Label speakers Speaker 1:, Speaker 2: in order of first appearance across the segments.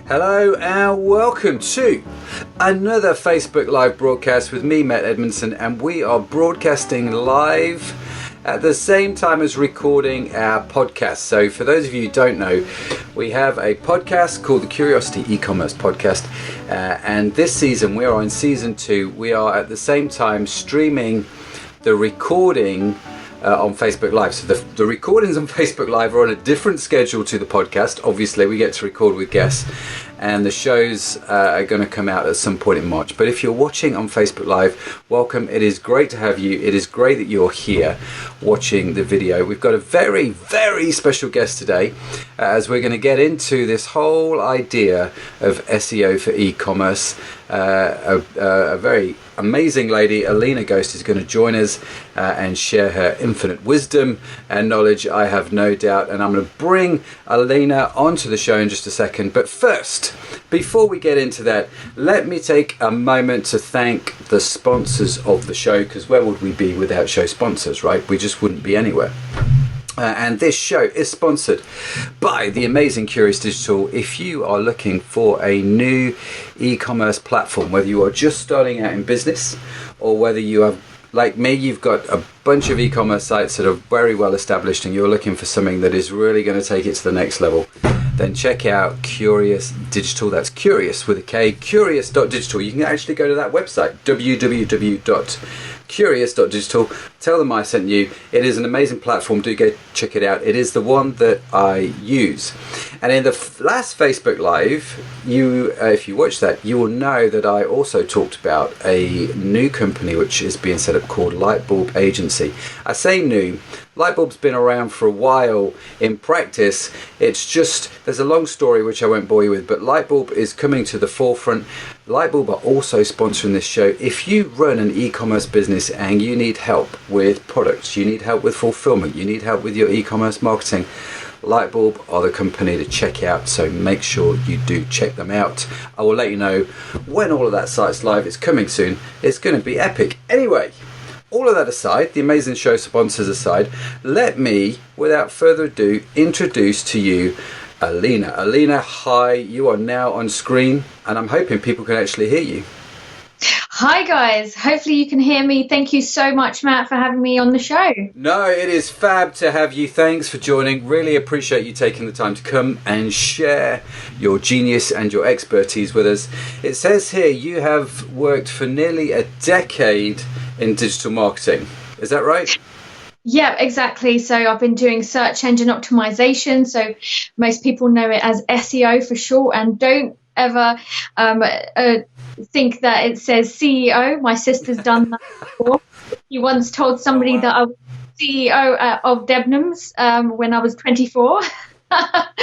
Speaker 1: Hello and welcome to another Facebook Live broadcast with me, Matt Edmondson, and we are broadcasting live at the same time as recording our podcast. So for those of you who don't know, we have a podcast called the Curiosity E-Commerce Podcast, and this season we are in season 2. We are at the same time streaming the recording on Facebook Live. So the recordings on Facebook Live are on a different schedule to the podcast. Obviously, we get to record with guests, and the shows are going to come out at some point in March. But if you're watching on Facebook Live, welcome. It is great to have you. It is great that you're here watching the video. We've got a very, very special guest today, as we're going to get into this whole idea of SEO for e-commerce. A very amazing lady, Alina Ghost, is going to join us and share her infinite wisdom and knowledge, I have no doubt. And I'm going to bring Alina onto the show in just a second. But first, before we get into that, let me take a moment to thank the sponsors of the show, because where would we be without show sponsors, right? We just wouldn't be anywhere. And this show is sponsored by the amazing Curious Digital. If you are looking for a new e-commerce platform, whether you are just starting out in business or whether you have, like me, you've got a bunch of e-commerce sites that are very well established and you're looking for something that is really going to take it to the next level, then check out Curious Digital. That's Curious with a K, curious.digital. You can actually go to that website, www.curious.digital. Tell them I sent you. It is an amazing platform. Do go check it out. It is the one that I use. And in the last Facebook Live, if you watch that, you will know that I also talked about a new company which is being set up called Lightbulb Agency. I say new. Lightbulb's been around for a while. In practice, it's just, there's a long story which I won't bore you with, but Lightbulb is coming to the forefront. Lightbulb are also sponsoring this show. If you run an e-commerce business and you need help with products, you need help with fulfillment, you need help with your e-commerce marketing, Lightbulb are the company to check out, so make sure you do check them out. I will let you know when all of that site's live. It's coming soon. It's going to be epic. Anyway, all of that aside, the amazing show sponsors aside, let me, without further ado, introduce to you Alina. Alina, hi. You are now on screen, and I'm hoping people can actually hear you.
Speaker 2: Hi guys, hopefully you can hear me. Thank you so much, Matt, for having me on the show.
Speaker 1: No, it is fab to have you. Thanks for joining. Really appreciate you taking the time to come and share your genius and your expertise with us. It says here you have worked for nearly a decade in digital marketing. Is that right?
Speaker 2: Yeah, exactly. So I've been doing search engine optimization. So most people know it as SEO for short, and don't ever think that it says CEO. My sister's done that before. She once told somebody that I was CEO of Debenhams when I was 24.
Speaker 1: That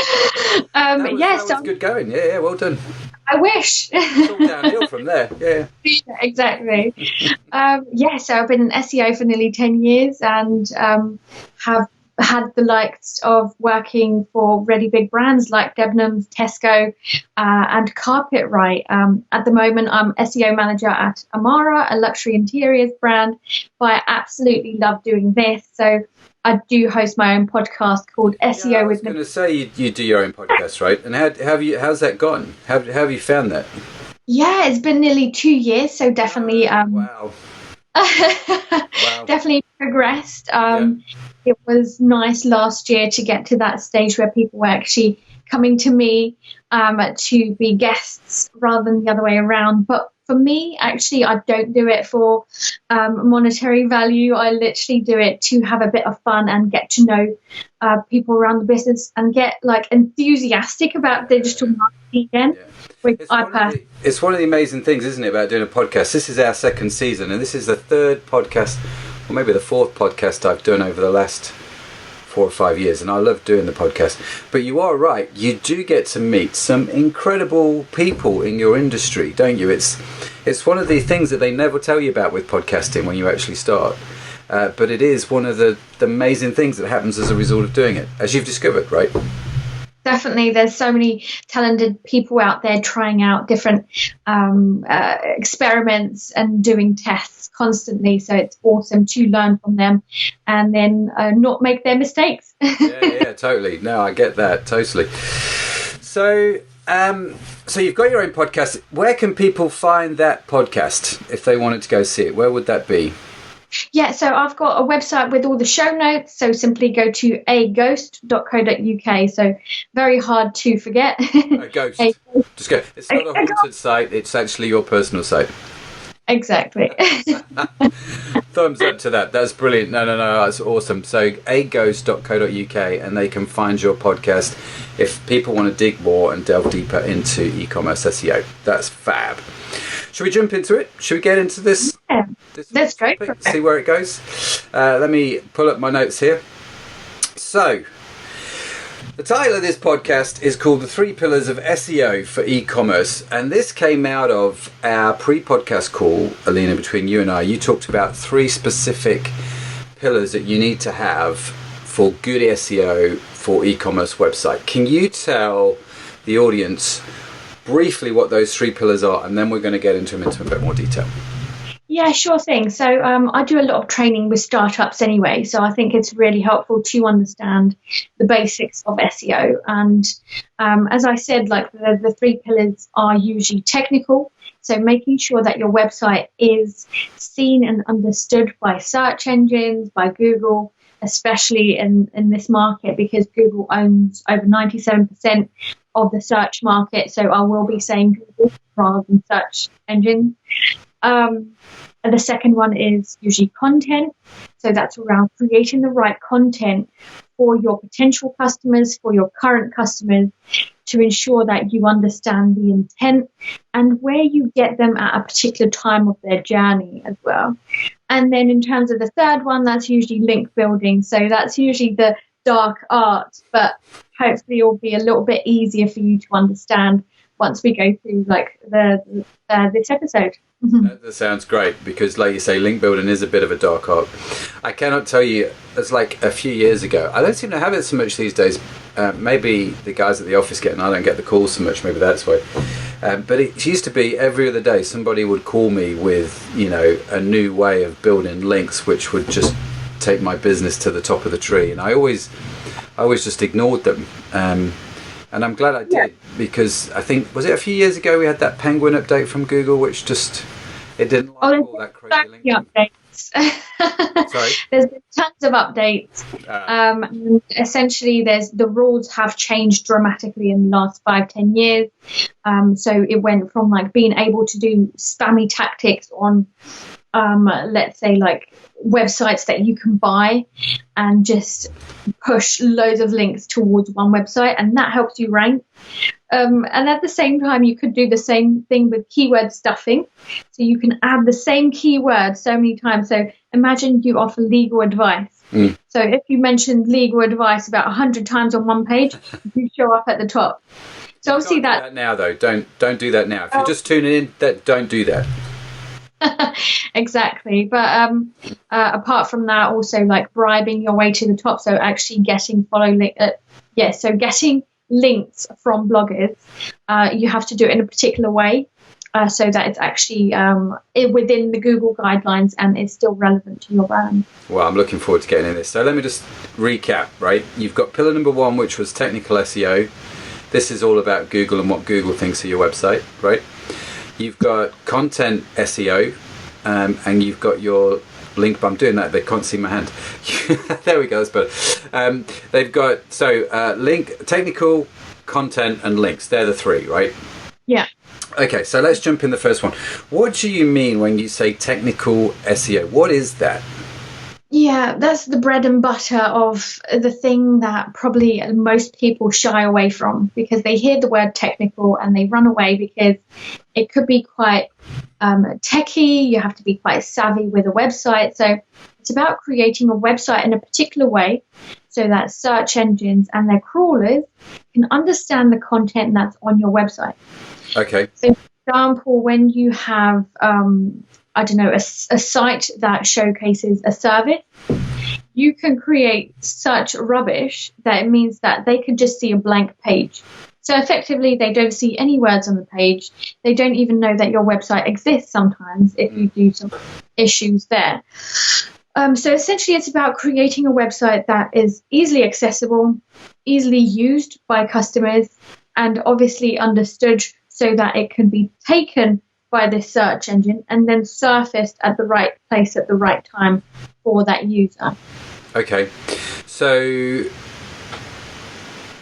Speaker 1: was good going. Yeah, well done.
Speaker 2: I wish.
Speaker 1: It's all downhill from there. Yeah.
Speaker 2: Exactly. So I've been in SEO for nearly 10 years and have had the likes of working for really big brands like Debenhams, Tesco, and Carpetright. At the moment, I'm SEO Manager at Amara, a luxury interiors brand, but I absolutely love doing this. So I do host my own podcast called SEO.
Speaker 1: I was going to say you do your own podcast, right? And how's that gone? How have you found that?
Speaker 2: Yeah, it's been nearly 2 years, so definitely.
Speaker 1: Wow.
Speaker 2: Definitely progressed. It was nice last year to get to that stage where people were actually coming to me to be guests rather than the other way around. But for me, actually, I don't do it for monetary value. I literally do it to have a bit of fun and get to know people around the business and get enthusiastic about digital marketing again.
Speaker 1: It's one of the amazing things, isn't it, about doing a podcast? This is our second season, and this is the third podcast, or maybe the fourth podcast I've done over the last 4 or 5 years, and I love doing the podcast. But you are right, you do get to meet some incredible people in your industry, don't you? It's one of the things that they never tell you about with podcasting when you actually start. But it is one of the amazing things that happens as a result of doing it, as you've discovered, right?
Speaker 2: Definitely. There's so many talented people out there trying out different experiments and doing tests constantly. So it's awesome to learn from them and then not make their mistakes.
Speaker 1: Yeah, totally. No, I get that totally. So So you've got your own podcast. Where can people find that podcast if they wanted to go see it? Where would that be?
Speaker 2: Yeah, so I've got a website with all the show notes. So simply go to aghost.co.uk. So very hard to forget.
Speaker 1: A ghost. Just go. It's not a haunted site. It's actually your personal site.
Speaker 2: Exactly.
Speaker 1: Thumbs up to that. That's brilliant. No, that's awesome. So aghost.co.uk, and they can find your podcast if people want to dig more and delve deeper into e-commerce SEO. That's fab. Should we jump into it? Should we get into this?
Speaker 2: Yeah, that's great.
Speaker 1: See where it goes. Let me pull up my notes here. So, the title of this podcast is called The 3 Pillars of SEO for E-commerce, and this came out of our pre-podcast call, Alina, between you and I. You talked about 3 specific pillars that you need to have for good SEO for e-commerce website. Can you tell the audience briefly what those 3 pillars are, and then we're going to get into them into a bit more detail?
Speaker 2: Yeah, sure thing. So I do a lot of training with startups anyway, so I think it's really helpful to understand the basics of SEO. And as I said, like the 3 pillars are usually technical, so making sure that your website is seen and understood by search engines, by Google, especially in this market, because Google owns over 97% of the search market. So I will be saying Google rather than search engines. And the second one is usually content. So that's around creating the right content for your potential customers, for your current customers, to ensure that you understand the intent and where you get them at a particular time of their journey as well. And then in terms of the third one, that's usually link building. So that's usually the dark art, but hopefully it'll be a little bit easier for you to understand once we go through like this episode.
Speaker 1: That sounds great, because like you say, link building is a bit of a dark art. I cannot tell you, it's like a few years ago. I don't seem to have it so much these days. Maybe the guys at the office get, and I don't get the calls so much, maybe that's why. But it used to be every other day somebody would call me with, a new way of building links which would just take my business to the top of the tree. And I always just ignored them. And I'm glad I did, because I think, was it a few years ago we had that Penguin update from Google, which just, it didn't like all that crazy link.
Speaker 2: Updates.
Speaker 1: Sorry?
Speaker 2: There's been tons of updates. And essentially, the rules have changed dramatically in the last 5-10 years. So it went from like being able to do spammy tactics on, let's say, like websites that you can buy and just push loads of links towards one website, and that helps you rank. And at the same time, you could do the same thing with keyword stuffing. So you can add the same keyword so many times. So imagine you offer legal advice. So if you mention legal advice about 100 times on one page, you show up at the top. So obviously
Speaker 1: that. Do that now, though. Don't do that now. If you're just tuning in, don't do that.
Speaker 2: Exactly. But apart from that, also like bribing your way to the top. So actually getting getting links from bloggers, you have to do it in a particular way, so that it's actually within the Google guidelines and it's still relevant to your brand.
Speaker 1: Well, I'm looking forward to getting in this. So let me just recap, right? You've got pillar number 1, which was technical SEO. This is all about Google and what Google thinks of your website, right? You've got content SEO, and you've got your link. But I'm doing that, they can't see my hand. There we go, that's better. They've got link, technical, content, and links. They're the 3, right?
Speaker 2: Yeah.
Speaker 1: Okay, so let's jump in the first one. What do you mean when you say technical SEO? What is that?
Speaker 2: Yeah, that's the bread and butter of the thing that probably most people shy away from, because they hear the word technical and they run away, because it could be quite techie. You have to be quite savvy with a website. So it's about creating a website in a particular way so that search engines and their crawlers can understand the content that's on your website.
Speaker 1: Okay.
Speaker 2: So, for example, when you have a site that showcases a service, you can create such rubbish that it means that they could just see a blank page. So effectively, they don't see any words on the page. They don't even know that your website exists sometimes if you do some issues there. So essentially, it's about creating a website that is easily accessible, easily used by customers, and obviously understood so that it can be taken by this search engine and then surfaced at the right place at the right time for that user.
Speaker 1: Okay, so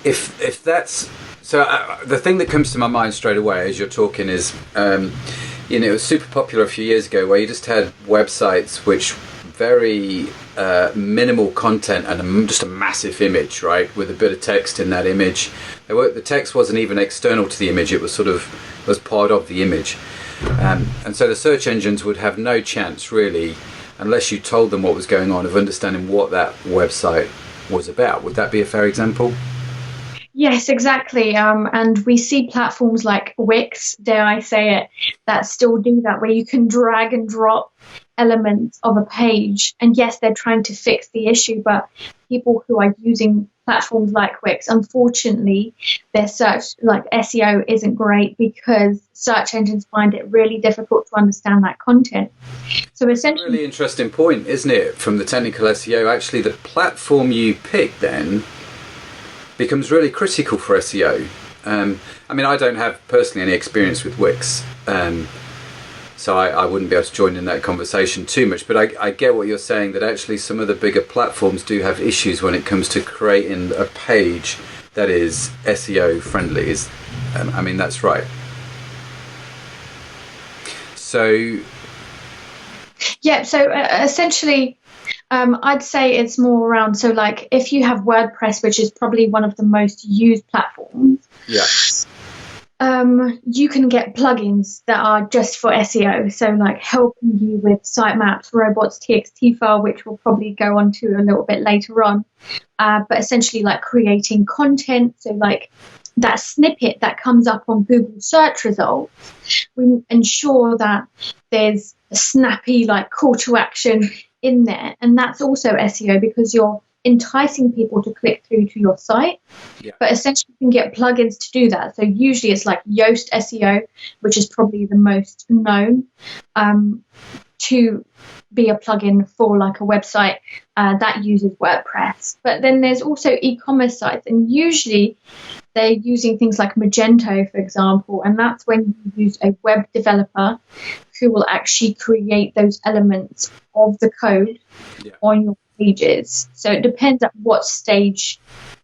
Speaker 1: if that's so, the thing that comes to my mind straight away as you're talking is, it was super popular a few years ago where you just had websites which very minimal content and just a massive image, right, with a bit of text in that image. The text wasn't even external to the image; it was was part of the image, and so the search engines would have no chance really, unless you told them what was going on, of understanding what that website was about. Would that be a fair example?
Speaker 2: Yes, exactly. And we see platforms like Wix, dare I say it, that still do that, where you can drag and drop elements of a page. And yes, they're trying to fix the issue, but people who are using platforms like Wix, unfortunately, their search, like SEO, isn't great because search engines find it really difficult to understand that content. So essentially,
Speaker 1: a really interesting point, isn't it, from the technical SEO? Actually, the platform you pick then becomes really critical for SEO. I don't have personally any experience with Wix, so I wouldn't be able to join in that conversation too much, but I get what you're saying, that actually some of the bigger platforms do have issues when it comes to creating a page that is SEO friendly. That's right. So
Speaker 2: yeah, so essentially I'd say it's more around, so like if you have WordPress, which is probably one of the most used platforms, you can get plugins that are just for SEO, so like helping you with sitemaps, robots, Txt File, which we'll probably go on to a little bit later on, but essentially like creating content, so like that snippet that comes up on Google search results, we ensure that there's a snappy like call to action in there, and that's also SEO because you're enticing people to click through to your site. But essentially you can get plugins to do that. So usually it's like Yoast SEO, which is probably the most known, to be a plugin for like a website that uses WordPress. But then there's also e-commerce sites, and usually they're using things like Magento, for example, and that's when you use a web developer who will actually create those elements of the code on your pages. So it depends at what stage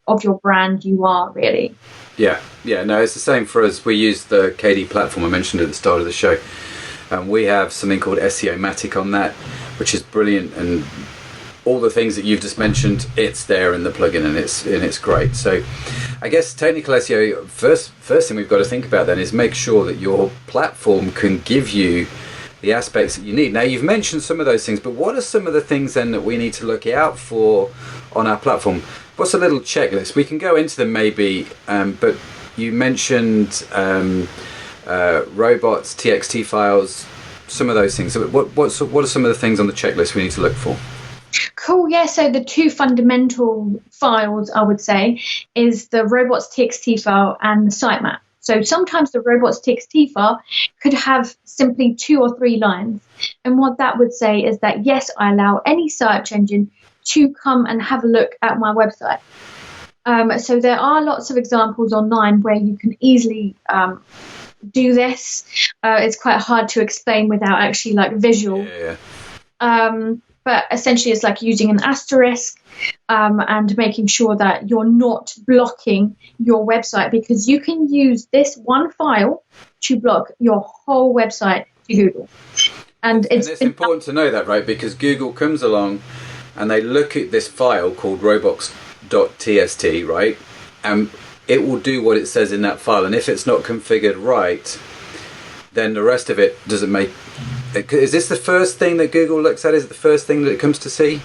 Speaker 2: of your brand you are, really. No, it's the same for us. We use the KD platform I mentioned at the start of the show. We have something called SEO Matic on that, which is brilliant, and all the things that you've just mentioned, it's there in the plugin, and it's great. So I guess technical SEO, first thing we've got to think about then is make sure that your platform can give you the aspects that you need. Now, you've mentioned some of those things, but what are some of the things then that we need to look out for on our platform? What's a little checklist? We can go into them maybe, but you mentioned robots, Txt files, some of those things. So what are some of the things on the checklist we need to look for? Cool, yeah. So the two fundamental files, I would say, is the robots Txt file and the sitemap. So sometimes the robots Txt file could have simply 2 or 3 lines. And what that would say is that, yes, I allow any search engine to come and have a look at my website. So there are lots of examples online where you can easily do this. It's quite hard to explain without actually like visual. But essentially it's like using an asterisk and making sure that you're not blocking your website, because you can use this one file to block your whole website to Google. And it's
Speaker 1: important to know that, right? Because Google comes along and they look at this file called robots.txt, right? And it will do what it says in that file. And if it's not configured right, then the rest of it doesn't make... Is this the first thing that Google looks at? Is it the first thing that it comes to see?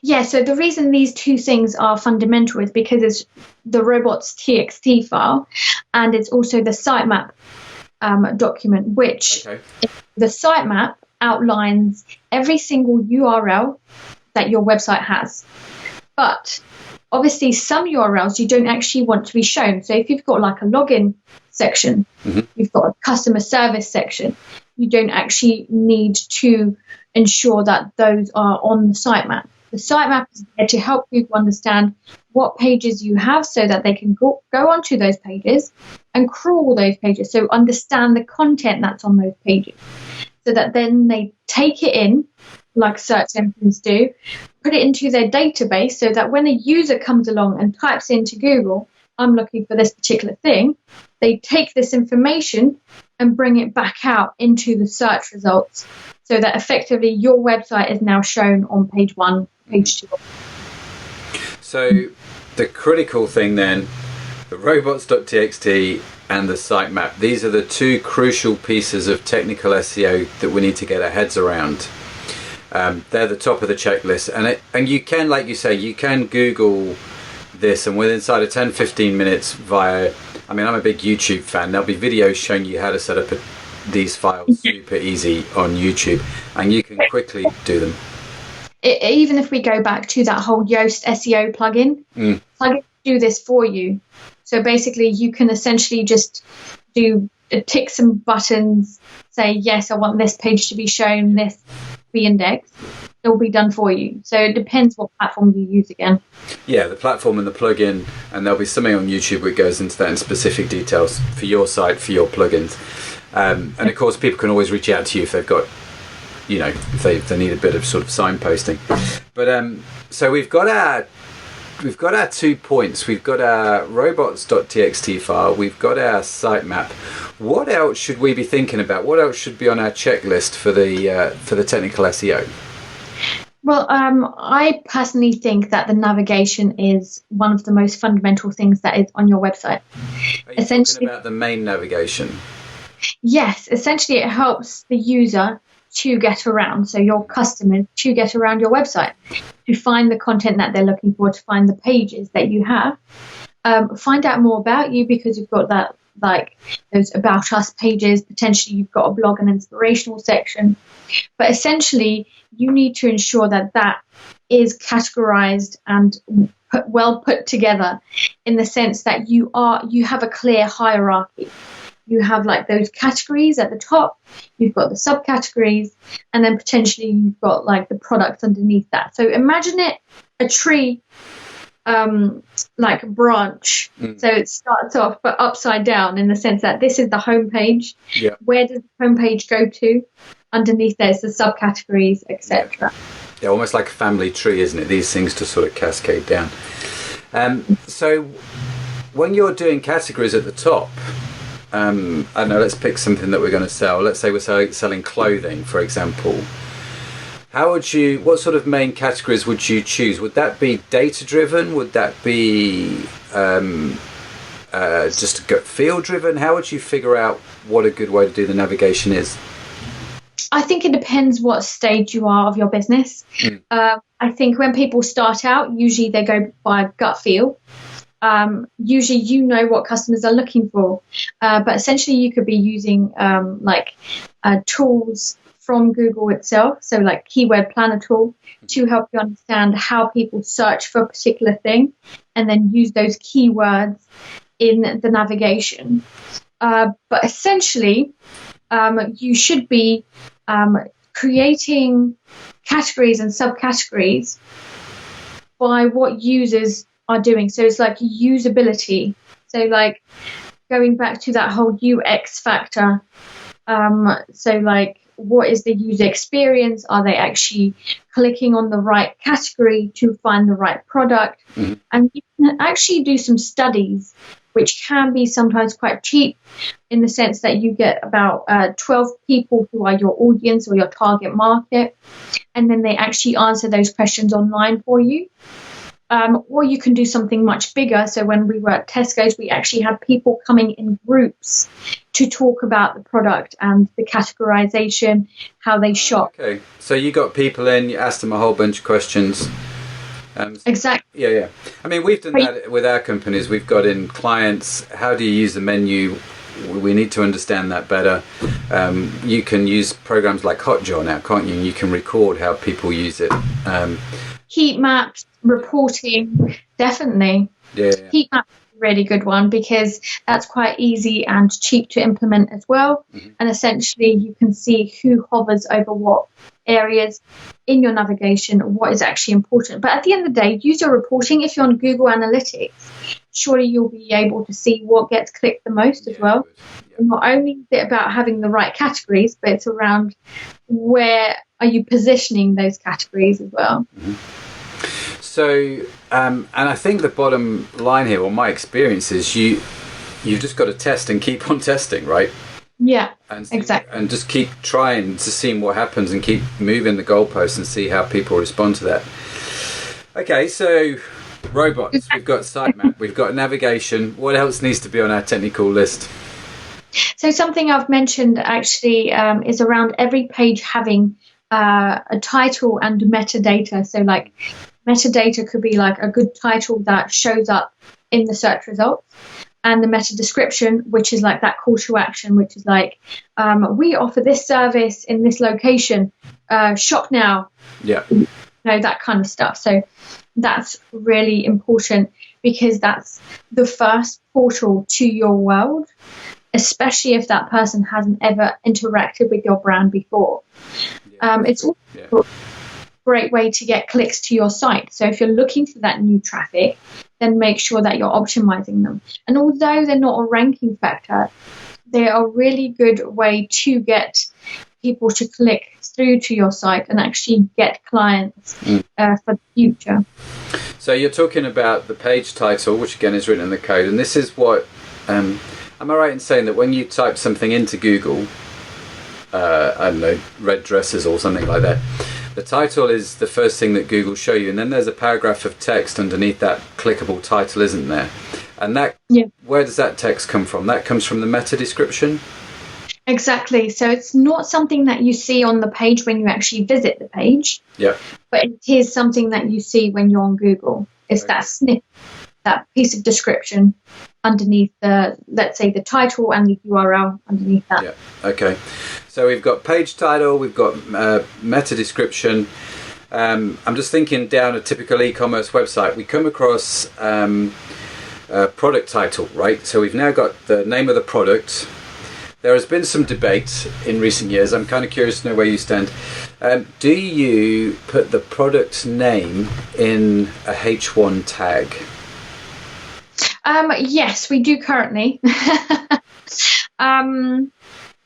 Speaker 2: Yeah, so the reason these two things are fundamental is because it's the robots TXT file and it's also the sitemap document, which the sitemap outlines every single URL that your website has. But obviously some URLs you don't actually want to be shown. So if you've got like a login section, you've got a customer service section, you don't actually need to ensure that those are on the sitemap. The The sitemap is there to help people understand what pages you have so that they can go onto those pages and crawl those pages. So understand the content that's on those pages so that then they take it in, like search engines do, put it into their database so that when a user comes along and types into Google, I'm looking for this particular thing, they take this information and bring it back out into the search results so that effectively your website is now shown on page 1, page 2.
Speaker 1: So the critical thing then, the robots.txt and the sitemap, these are the two crucial pieces of technical SEO that we need to get our heads around. They're the top of the checklist, and you can, like you say, you can Google this, and within inside of 10-15 minutes via, I mean, I'm a big YouTube fan, there'll be videos showing you how to set up these files super easy on YouTube, and you can quickly do them.
Speaker 2: Even if we go back to that whole Yoast SEO plugin, plugins do this for you. So basically you can essentially just tick some buttons, say, yes, I want this page to be shown, this be indexed. It will be done for you. So it depends what platform you use again.
Speaker 1: Yeah, the platform and the plugin, and there'll be something on YouTube which goes into that in specific details for your site, for your plugins. And of course, people can always reach out to you if they've got, you know, if they need a bit of sort of signposting. But so we've got our 2 points. We've got our robots.txt file. We've got our sitemap. What else should we be thinking about? What else should be on our checklist for the technical SEO?
Speaker 2: Well, I personally think that the navigation is one of the most fundamental things that is on your website.
Speaker 1: Are you talking about the main navigation?
Speaker 2: Yes, essentially it helps the user to get around, so your customers to get around your website, to find the content that they're looking for, to find the pages that you have, find out more about you, because you've got that, like those about us pages, potentially you've got a blog and inspirational section, but essentially you need to ensure that that is categorized and well put together, in the sense that you have a clear hierarchy. You have like those categories at the top, you've got the subcategories, and then potentially you've got like the products underneath that. So imagine it a tree, like a branch. So it starts off but upside down, in the sense that this is the home page.
Speaker 1: Yeah. Where
Speaker 2: does the home page go to? Underneath there's the subcategories, etc.
Speaker 1: Yeah, almost like a family tree, isn't it? These things to sort of cascade down. So when you're doing categories at the top, I don't know, let's pick something that we're going to sell. Let's say we're selling clothing, for example. What sort of main categories would you choose? Would that be data driven? Would that be just gut feel driven? How would you figure out what a good way to do the navigation is?
Speaker 2: I think it depends what stage you are of your business. I think when people start out, usually they go by gut feel. Usually you know what customers are looking for, but essentially you could be using tools from Google itself, so like keyword planner tool, to help you understand how people search for a particular thing, and then use those keywords in the navigation. But essentially you should be creating categories and subcategories by what users are doing. So it's like usability. So like going back to that whole UX factor. So like, what is the user experience? Are they actually clicking on the right category to find the right product? And you can actually do some studies, which can be sometimes quite cheap, in the sense that you get about 12 people who are your audience or your target market, and then they actually answer those questions online for you. Or you can do something much bigger. So when we were at Tesco's, we actually had people coming in groups to talk about the product and the categorization, how they shop.
Speaker 1: Okay, so you got people in, you asked them a whole bunch of questions.
Speaker 2: Exactly.
Speaker 1: Yeah. I mean, we've done that with our companies. We've got in clients, how do you use the menu? We need to understand that better. You can use programs like Hotjar now, can't you? You can record how people use it.
Speaker 2: Heat maps, reporting, definitely.
Speaker 1: Yeah.
Speaker 2: Heat maps really good one because that's quite easy and cheap to implement as well. And essentially you can see who hovers over what areas in your navigation, what is actually important. But at the end of the day, use your reporting. If you're on Google Analytics, surely you'll be able to see what gets clicked the most as well. And not only is it about having the right categories, but it's around where are you positioning those categories as well.
Speaker 1: So, and I think the bottom line here, or my experience is you've just got to test and keep on testing, right?
Speaker 2: Yeah,
Speaker 1: and
Speaker 2: exactly.
Speaker 1: And just keep trying to see what happens and keep moving the goalposts and see how people respond to that. Okay, so robots, we've got sitemap, we've got navigation. What else needs to be on our technical list?
Speaker 2: So something I've mentioned actually is around every page having a title and metadata. So like metadata could be like a good title that shows up in the search results, and the meta description, which is like that call to action, which is like, we offer this service in this location, shop now.
Speaker 1: Yeah.
Speaker 2: You know, that kind of stuff. So that's really important because that's the first portal to your world, especially if that person hasn't ever interacted with your brand before. It's also a great way to get clicks to your site. So if you're looking for that new traffic, then make sure that you're optimizing them. And although they're not a ranking factor, they are a really good way to get people to click through to your site and actually get clients for the future.
Speaker 1: So you're talking about the page title, which again is written in the code, and this is what am I right in saying that when you type something into Google, I don't know, red dresses or something like that, the title is the first thing that Google show you, and then there's a paragraph of text underneath that clickable title, isn't there? And that, where does that text come from? That comes from the meta description?
Speaker 2: Exactly. So it's not something that you see on the page when you actually visit the page, but it is something that you see when you're on Google. It's that snippet, that piece of description underneath the, let's say, the title and the URL underneath that.
Speaker 1: Yeah. Okay. So we've got page title, we've got meta description. I'm just thinking down a typical e-commerce website, we come across product title, right? So we've now got the name of the product. There has been some debate in recent years. I'm kind of curious to know where you stand. Do you put the product name in a H1 tag?
Speaker 2: Yes, we do currently.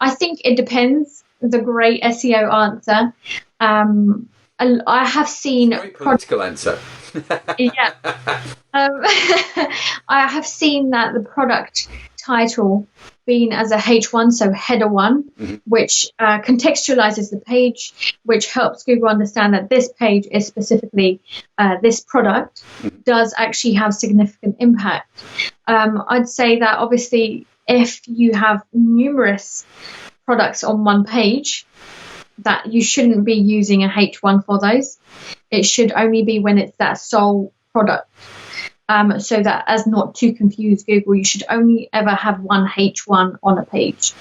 Speaker 2: I think it depends. The great SEO answer. I have seen
Speaker 1: very political answer.
Speaker 2: Yeah. I have seen that the product title being as a H1, so header 1, which contextualizes the page, which helps Google understand that this page is specifically this product, does actually have significant impact. I'd say that obviously if you have numerous products on one page, that you shouldn't be using a H1 for those. It should only be when it's that sole product. So that as not to confuse Google, you should only ever have one H1 on a page.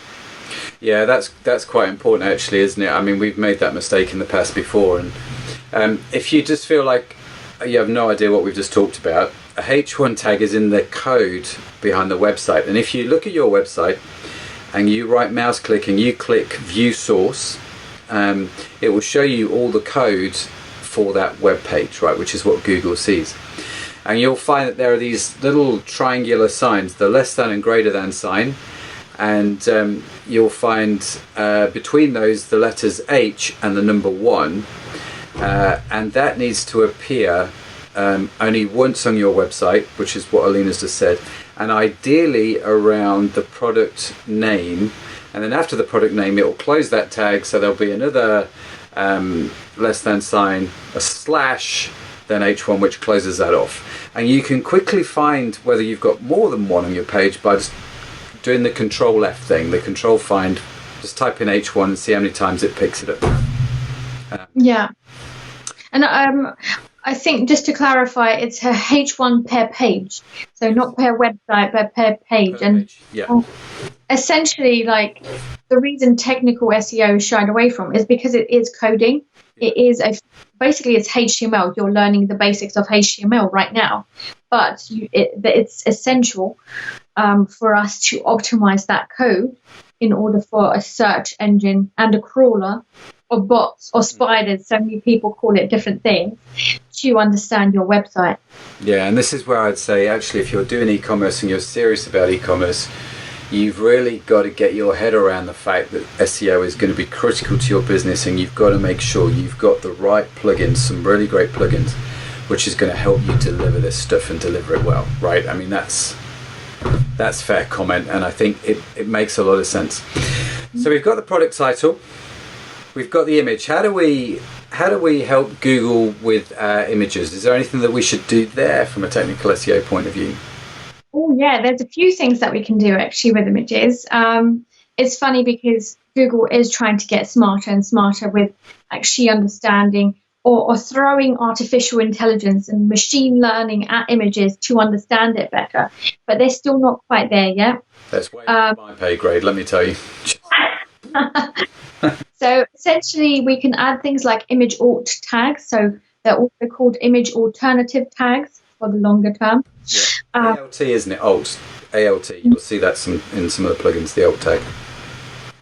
Speaker 1: Yeah, that's quite important actually, isn't it? I mean, we've made that mistake in the past before, and if you just feel like you have no idea what we've just talked about, a H1 tag is in the code behind the website, and if you look at your website and you right mouse click and you click view source, it will show you all the code for that web page, right, which is what Google sees. And you'll find that there are these little triangular signs, the less than and greater than sign, and you'll find between those the letters H and the number 1, and that needs to appear only once on your website, which is what Alina's just said, and ideally around the product name, and then after the product name it will close that tag, so there'll be another less than sign, a slash, then H1, which closes that off. And you can quickly find whether you've got more than one on your page by just doing the control F thing, the control find, just type in H1 and see how many times it picks it up.
Speaker 2: Yeah. And I think just to clarify, it's a H1 per page. So not per website, but per page. And essentially, like, the reason technical SEO is shied away from is because it is coding. It is basically it's HTML. You're learning the basics of HTML right now, but it's essential for us to optimize that code in order for a search engine and a crawler or bots or spiders, so many people call it different things, to understand your website.
Speaker 1: Yeah, and this is where I'd say, actually, if you're doing e-commerce and you're serious about e-commerce, you've really got to get your head around the fact that SEO is going to be critical to your business, and you've got to make sure you've got the right plugins, some really great plugins, which is going to help you deliver this stuff and deliver it well, right? I mean, that's fair comment, and I think it makes a lot of sense. So we've got the product title, we've got the image. How do we help Google with images? Is there anything that we should do there from a technical SEO point of view?
Speaker 2: Oh yeah, there's a few things that we can do actually with images. It's funny because Google is trying to get smarter and smarter with actually understanding or throwing artificial intelligence and machine learning at images to understand it better. But they're still not quite there yet.
Speaker 1: That's way above my pay grade, let me tell you.
Speaker 2: So essentially we can add things like image alt tags. So they're also called image alternative tags for the longer term.
Speaker 1: Yeah. ALT, isn't it? Alt. You'll see that in some of the plugins, the alt tag.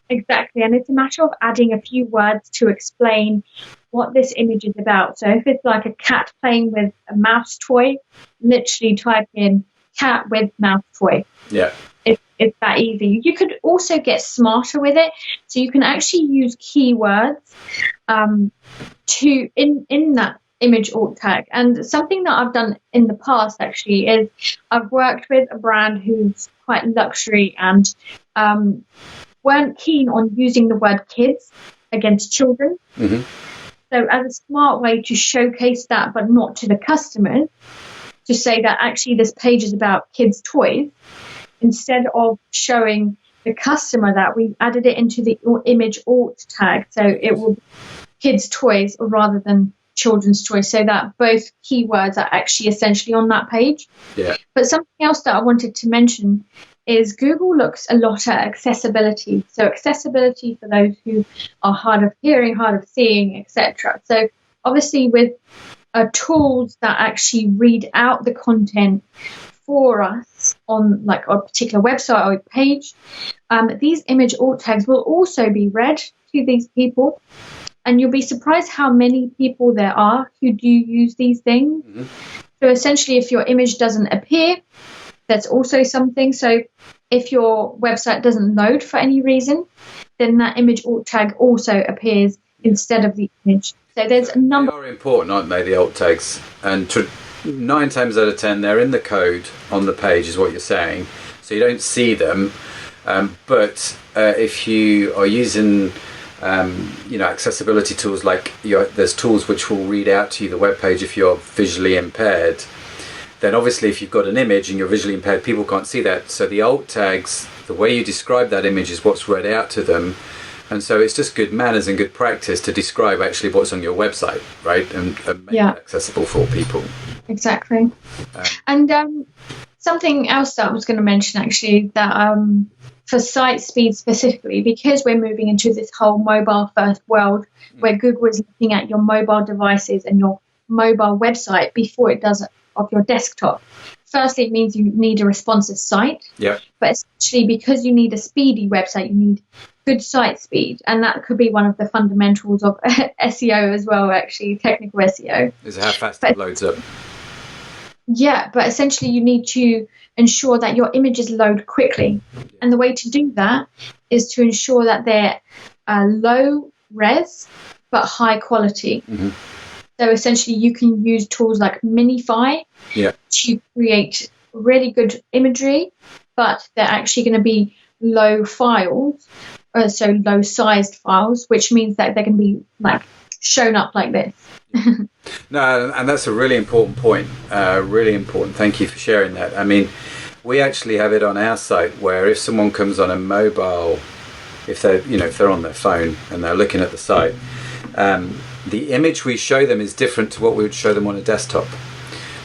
Speaker 2: Exactly, and it's a matter of adding a few words to explain what this image is about. So if it's like a cat playing with a mouse toy, literally type in cat with mouse toy.
Speaker 1: Yeah.
Speaker 2: It's that easy. You could also get smarter with it. So you can actually use keywords in that image alt tag. And something that I've done in the past actually is I've worked with a brand who's quite luxury and weren't keen on using the word kids against children. Mm-hmm. So as a smart way to showcase that, but not to the customers, to say that actually this page is about kids' toys, instead of showing the customer that, we've added it into the image alt tag. So it will be kids' toys rather than children's toys, so that both keywords are actually essentially on that page. Yeah. But something else that I wanted to mention is Google looks a lot at accessibility. So accessibility for those who are hard of hearing, hard of seeing, etc. So obviously with tools that actually read out the content for us on like a particular website or page, these image alt tags will also be read to these people. And you'll be surprised how many people there are who do use these things. Mm-hmm. So essentially, if your image doesn't appear, that's also something. So if your website doesn't load for any reason, then that image alt tag also appears instead of the image. So there's a number.
Speaker 1: They are important, aren't they, the alt tags? And 9 times out of 10, they're in the code on the page, is what you're saying. So you don't see them. But if you are using accessibility tools, like there's tools which will read out to you the web page if you're visually impaired, then obviously if you've got an image and you're visually impaired, people can't see that. So the alt tags, the way you describe that image is what's read out to them. And so it's just good manners and good practice to describe actually what's on your website, right? And make it accessible for people.
Speaker 2: Exactly. And something else that I was going to mention actually, that for site speed specifically, because we're moving into this whole mobile first world where Google is looking at your mobile devices and your mobile website before it does of your desktop. Firstly, it means you need a responsive site. Yeah. But essentially, because you need a speedy website, you need good site speed. And that could be one of the fundamentals of SEO as well, actually, technical SEO.
Speaker 1: Is how fast it loads up.
Speaker 2: Yeah, but essentially you need to ensure that your images load quickly. And the way to do that is to ensure that they're low res but high quality. Mm-hmm. So essentially you can use tools like Minify to create really good imagery, but they're actually going to be low files, so low sized files, which means that they're going to be like shown up like this.
Speaker 1: No, and that's a really important point. Really important. Thank you for sharing that. I mean, we actually have it on our site where if someone comes on a mobile, if they're on their phone and they're looking at the site, the image we show them is different to what we would show them on a desktop.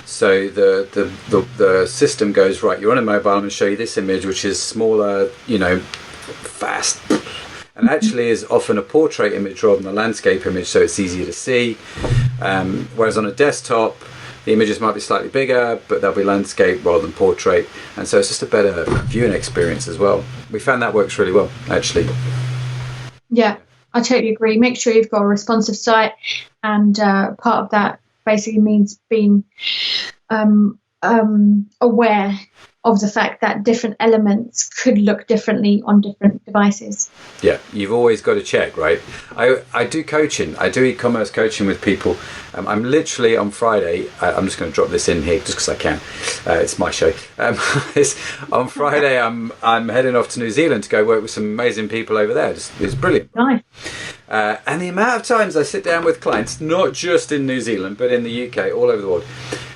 Speaker 1: So the system goes, right, you're on a mobile, I'm going to show you this image, which is smaller, fast, and actually is often a portrait image rather than a landscape image, so it's easier to see. Whereas on a desktop, the images might be slightly bigger, but they'll be landscape rather than portrait, and so it's just a better viewing experience as well. We found that works really well, actually.
Speaker 2: Yeah, I totally agree. Make sure you've got a responsive site, and part of that basically means being aware of the fact that different elements could look differently on different devices.
Speaker 1: Yeah, you've always got to check, right? I do coaching. I do e-commerce coaching with people. I'm literally on Friday. I'm just going to drop this in here just because I can. It's my show. On Friday, I'm heading off to New Zealand to go work with some amazing people over there. It's brilliant.
Speaker 2: Nice.
Speaker 1: And the amount of times I sit down with clients, not just in New Zealand, but in the UK, all over the world,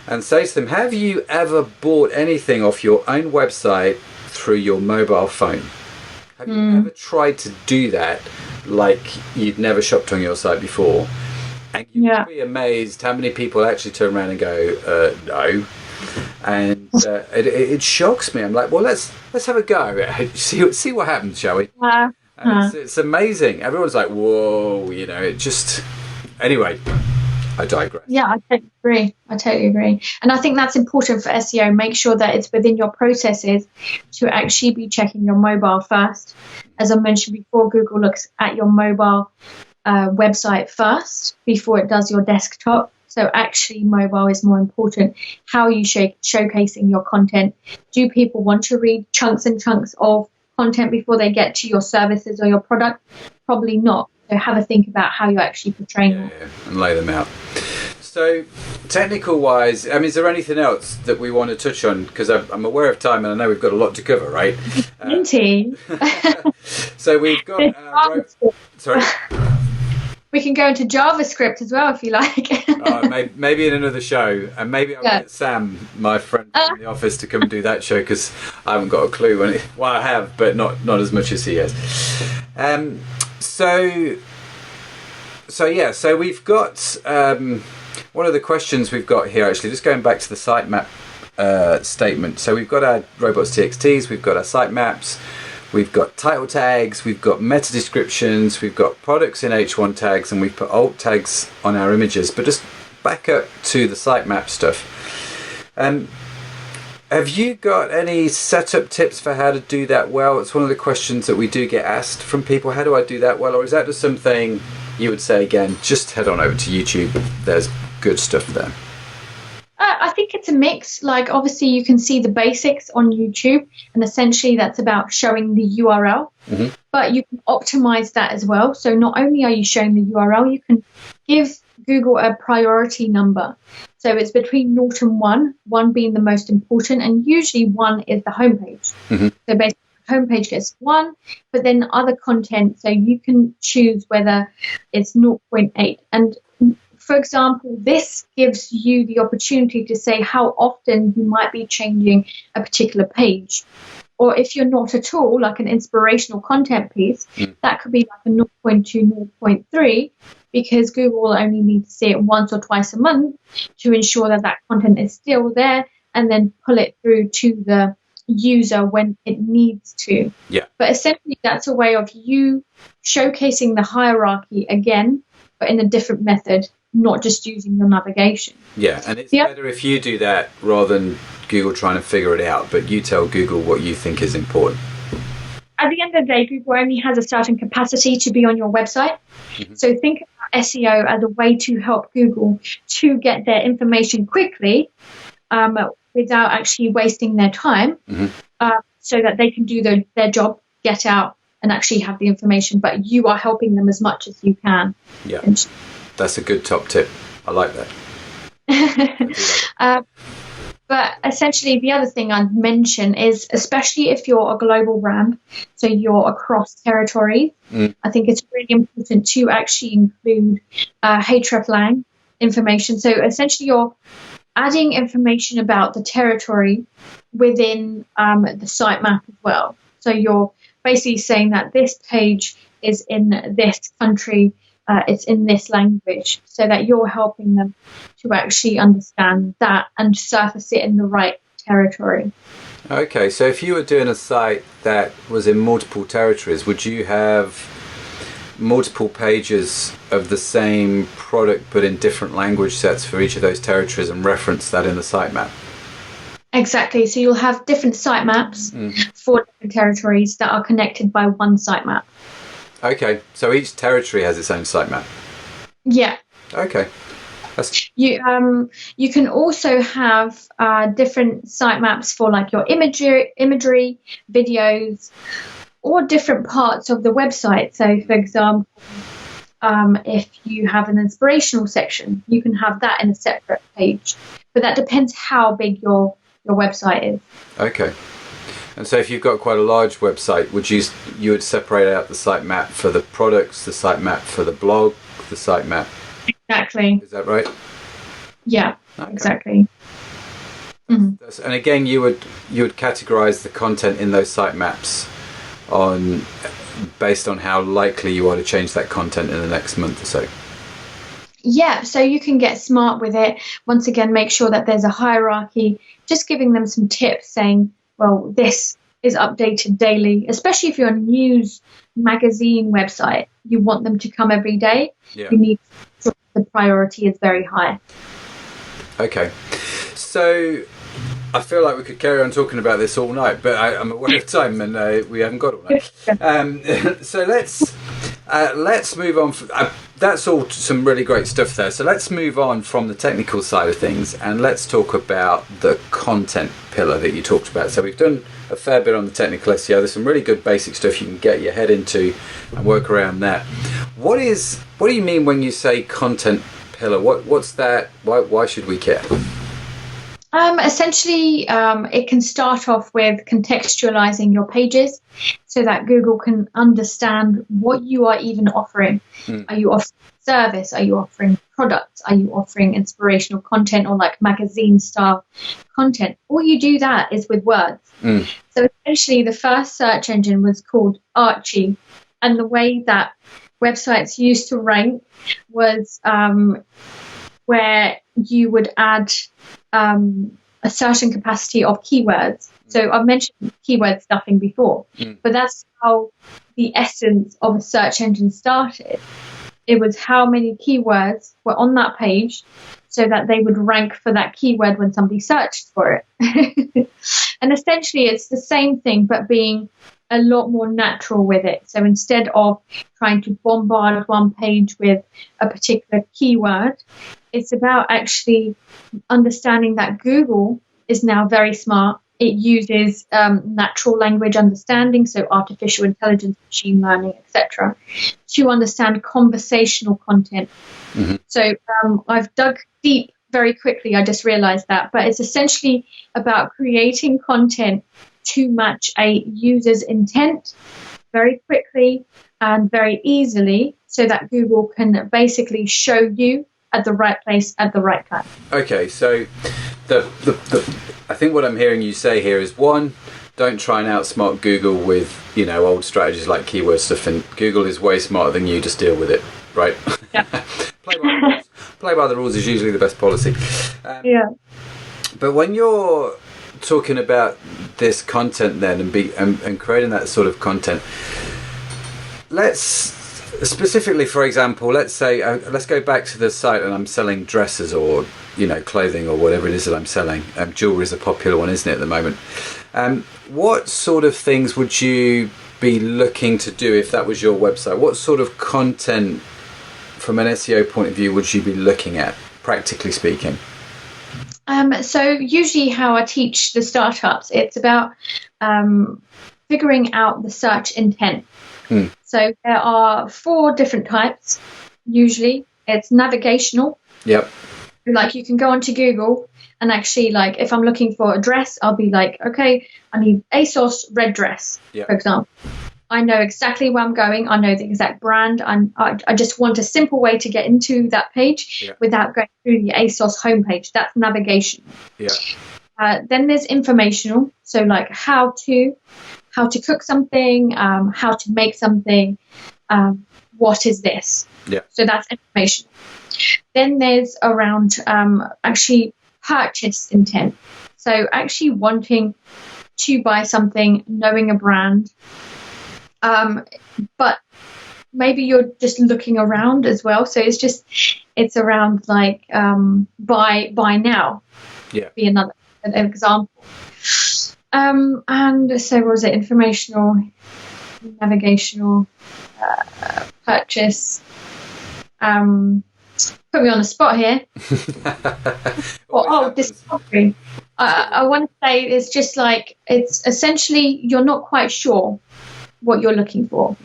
Speaker 1: and say to them, have you ever bought anything off your own website through your mobile phone? Have you ever tried to do that like you'd never shopped on your site before? And you'd be amazed how many people actually turn around and go, no. And it shocks me. I'm like, well, let's have a go. See what happens, shall we? And it's amazing. Everyone's like, whoa, it just... Anyway, I digress.
Speaker 2: Yeah, I totally agree. And I think that's important for SEO. Make sure that it's within your processes to actually be checking your mobile first. As I mentioned before, Google looks at your mobile website first before it does your desktop. So actually mobile is more important. How are you showcasing your content? Do people want to read chunks and chunks of content before they get to your services or your product? Probably not. So have a think about how you're actually portraying it.
Speaker 1: Yeah, and lay them out. So technical wise, is there anything else that we want to touch on? Because I'm aware of time and I know we've got a lot to cover, right?
Speaker 2: Plenty.
Speaker 1: So we've got... sorry?
Speaker 2: We can go into JavaScript as well if you like.
Speaker 1: Maybe in another show, and maybe I'll get Sam, my friend from the office, to come and do that show, because I haven't got a clue. I have, but not as much as he has. So we've got one of the questions we've got here, actually, just going back to the sitemap statement. So we've got our robots.txt's, we've got our sitemaps, we've got title tags, we've got meta descriptions, we've got products in H1 tags, and we've put alt tags on our images. But just back up to the sitemap stuff. Have you got any setup tips for how to do that well? It's one of the questions that we do get asked from people. How do I do that well? Or is that just something you would say, again, just head on over to YouTube. There's good stuff there.
Speaker 2: I think it's a mix. Like, obviously, you can see the basics on YouTube, and essentially that's about showing the URL. Mm-hmm. But you can optimize that as well. So not only are you showing the URL, you can give Google a priority number. So it's between 0 and 1 being the most important, and usually 1 is the homepage. Mm-hmm. So basically, the homepage gets 1, but then other content, so you can choose whether it's 0.8. And for example, this gives you the opportunity to say how often you might be changing a particular page. Or if you're not at all, like an inspirational content piece, that could be like a 0.2, 0.3, because Google will only need to see it once or twice a month to ensure that that content is still there, and then pull it through to the user when it needs to.
Speaker 1: Yeah.
Speaker 2: But essentially, that's a way of you showcasing the hierarchy again, but in a different method, not just using your navigation.
Speaker 1: Yeah, and it's better if you do that rather than Google trying to figure it out, but you tell Google what you think is important.
Speaker 2: At the end of the day, Google only has a certain capacity to be on your website. Mm-hmm. So think about SEO as a way to help Google to get their information quickly without actually wasting their time, so that they can do their job, get out and actually have the information, but you are helping them as much as you can.
Speaker 1: Yeah, that's a good top tip. I like that.
Speaker 2: But essentially, the other thing I'd mention is, especially if you're a global brand, so you're across territories, I think it's really important to actually include hreflang information. So essentially, you're adding information about the territory within the sitemap as well. So you're basically saying that this page is in this country, it's in this language, so that you're helping them to actually understand that and surface it in the right territory. Okay,
Speaker 1: so if you were doing a site that was in multiple territories, would you have multiple pages of the same product but in different language sets for each of those territories and reference that in the sitemap.
Speaker 2: Exactly. So you'll have different sitemaps for different territories that are connected by one sitemap.
Speaker 1: Okay, so each territory has its own sitemap.
Speaker 2: Yeah.
Speaker 1: Okay.
Speaker 2: You can also have different sitemaps for like your imagery, videos, or different parts of the website. So, for example, if you have an inspirational section, you can have that in a separate page. But that depends how big your website is.
Speaker 1: Okay. And so if you've got quite a large website, you would separate out the sitemap for the products, the sitemap for the blog, the sitemap.
Speaker 2: Exactly.
Speaker 1: Is that right?
Speaker 2: Yeah,
Speaker 1: okay.
Speaker 2: Exactly. Mm-hmm.
Speaker 1: And again, you would categorize the content in those sitemaps based on how likely you are to change that content in the next month or so.
Speaker 2: Yeah, so you can get smart with it. Once again, make sure that there's a hierarchy, just giving them some tips saying, well, this is updated daily, especially if you're a news magazine website. You want them to come every day.
Speaker 1: Yeah.
Speaker 2: You need to, the priority is very high.
Speaker 1: Okay. So I feel like we could carry on talking about this all night, but I'm aware of time and we haven't got all night. So let's move on. That's all some really great stuff there. So let's move on from the technical side of things and let's talk about the content pillar that you talked about. So we've done a fair bit on the technical SEO. There's some really good basic stuff you can get your head into and work around that. What do you mean when you say content pillar? What's that? Why should we care?
Speaker 2: Essentially, it can start off with contextualizing your pages so that Google can understand what you are even offering. Are you offering service? Are you offering products? Are you offering inspirational content or like magazine style content? All you do that is with words. So essentially, the first search engine was called Archie, and the way that websites used to rank was where you would add a certain capacity of keywords. So I've mentioned keyword stuffing before, but that's how the essence of a search engine started. It was how many keywords were on that page so that they would rank for that keyword when somebody searched for it. And essentially it's the same thing, but being a lot more natural with it. So instead of trying to bombard one page with a particular keyword, it's about actually understanding that Google is now very smart. It uses natural language understanding, so artificial intelligence, machine learning, etc., to understand conversational content. So I've dug deep very quickly. I just realized that. But it's essentially about creating content to match a user's intent very quickly and very easily so that Google can basically show you at the right place at the right time. Okay,
Speaker 1: so I think what I'm hearing you say here is, one, don't try and outsmart Google with, old strategies like keyword stuff, and Google is way smarter than you, just deal with it, right?
Speaker 2: Yeah.
Speaker 1: Play by the rules is usually the best policy.
Speaker 2: Yeah.
Speaker 1: But when you're talking about this content then and creating that sort of content, let's specifically, for example, let's go back to the site and I'm selling dresses or clothing or whatever it is that I'm selling. Jewelry is a popular one, isn't it, at the moment? What sort of things would you be looking to do if that was your website? What sort of content from an SEO point of view would you be looking at, practically speaking?
Speaker 2: So usually how I teach the startups, it's about figuring out the search intent. So there are 4 different types. Usually it's navigational.
Speaker 1: Yep.
Speaker 2: Like you can go onto Google and actually, like, if I'm looking for a dress, I'll be like, okay, I need ASOS red dress, for example. I know exactly where I'm going. I know the exact brand. I just want a simple way to get into that page without going through the ASOS homepage. That's navigation. Yeah. Then there's informational. So like how to cook something, how to make something, what is this? Yeah. So that's information. Then there's around actually purchase intent. So actually wanting to buy something, knowing a brand, but maybe you're just looking around as well. So it's around like buy now.
Speaker 1: Yeah.
Speaker 2: Be an example. And so what was it? Informational, navigational, purchase. Put me on the spot here. Discovery. I want to say it's just like, it's essentially you're not quite sure what you're looking for.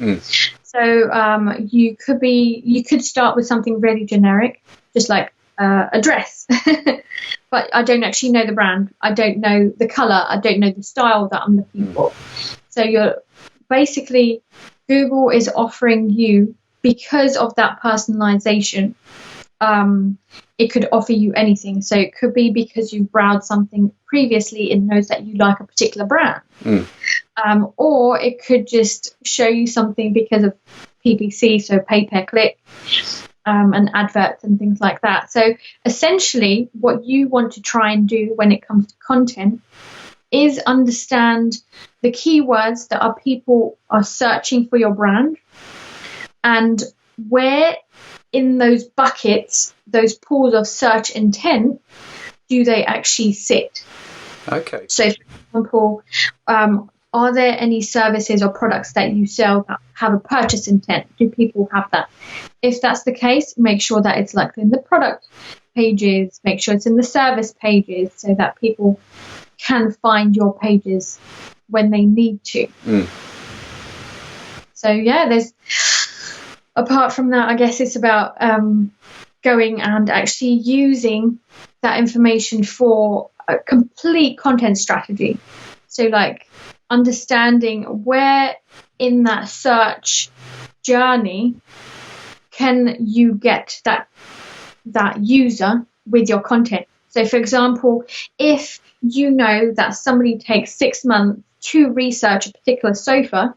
Speaker 2: So you could start with something really generic, just like a dress. But I don't actually know the brand. I don't know the color. I don't know the style that I'm looking for. So you're basically, Google is offering you, because of that personalization, it could offer you anything. So it could be because you've browsed something previously and knows that you like a particular brand. Or it could just show you something because of PPC, so pay per click, and adverts and things like that. So essentially what you want to try and do when it comes to content is understand the keywords that people are searching for your brand, and where in those buckets, those pools of search intent, do they actually sit?
Speaker 1: Okay.
Speaker 2: So, for example, are there any services or products that you sell that have a purchase intent? Do people have that? If that's the case, make sure that it's like in the product pages, make sure it's in the service pages, so that people can find your pages when they need to. So yeah, apart from that, I guess it's about going and actually using that information for a complete content strategy. So like understanding where in that search journey can you get that user with your content. So for example, if you know that somebody takes 6 months to research a particular sofa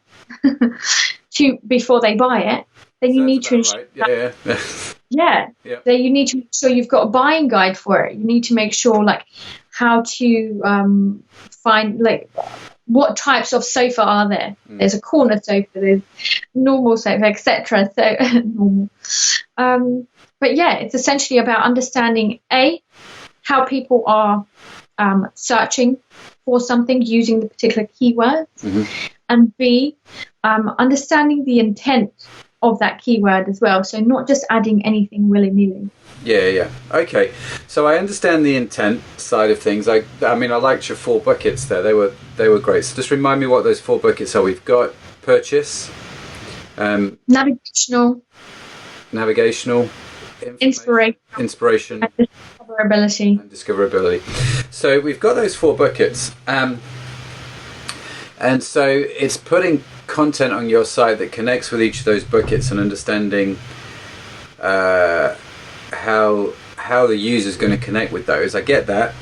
Speaker 2: before they buy it, then you need to ensure then you need to make sure you've got a buying guide for it. You need to make sure like how to find like what types of sofa are there. There's a corner sofa, there's normal sofa, etc. So normal. But yeah, it's essentially about understanding how people are searching for something using the particular keywords, and B, understanding the intent of that keyword as well. So not just adding anything willy-nilly.
Speaker 1: Yeah. Okay. So I understand the intent side of things. I mean, I liked your 4 buckets there. They were great. So just remind me what those 4 buckets are. We've got purchase,
Speaker 2: navigational,
Speaker 1: inspiration,
Speaker 2: and
Speaker 1: discoverability. So we've got those 4 buckets. And so it's putting content on your site that connects with each of those buckets and understanding how the user is going to connect with those. I get that.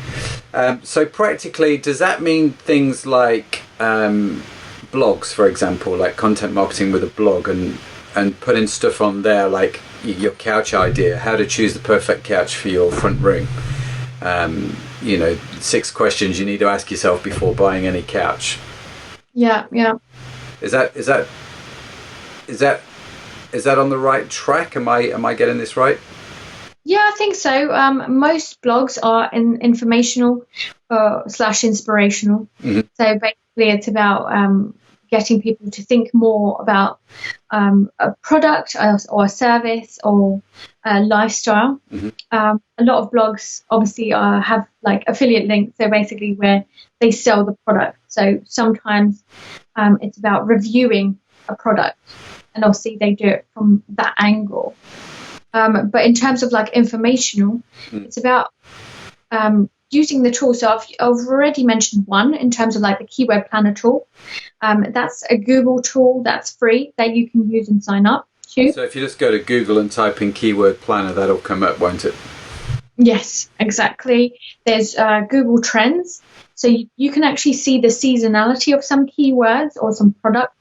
Speaker 1: So practically, does that mean things like blogs, for example, like content marketing with a blog and putting stuff on there like your couch idea, how to choose the perfect couch for your front room? 6 questions you need to ask yourself before buying any couch.
Speaker 2: Yeah.
Speaker 1: Is that on the right track? Am I getting this right?
Speaker 2: Yeah, I think so. Most blogs are informational / inspirational. So basically, it's about getting people to think more about a product or a service or a lifestyle. A lot of blogs obviously have like affiliate links, so basically where they sell the product. So sometimes it's about reviewing a product, and obviously they do it from that angle. But in terms of like informational, it's about using the tool. So I've already mentioned one in terms of like the keyword planner tool. That's a Google tool that's free that you can use and sign up to.
Speaker 1: So if you just go to Google and type in keyword planner, that'll come up, won't it?
Speaker 2: Yes, exactly. There's Google Trends. So you can actually see the seasonality of some keywords or some products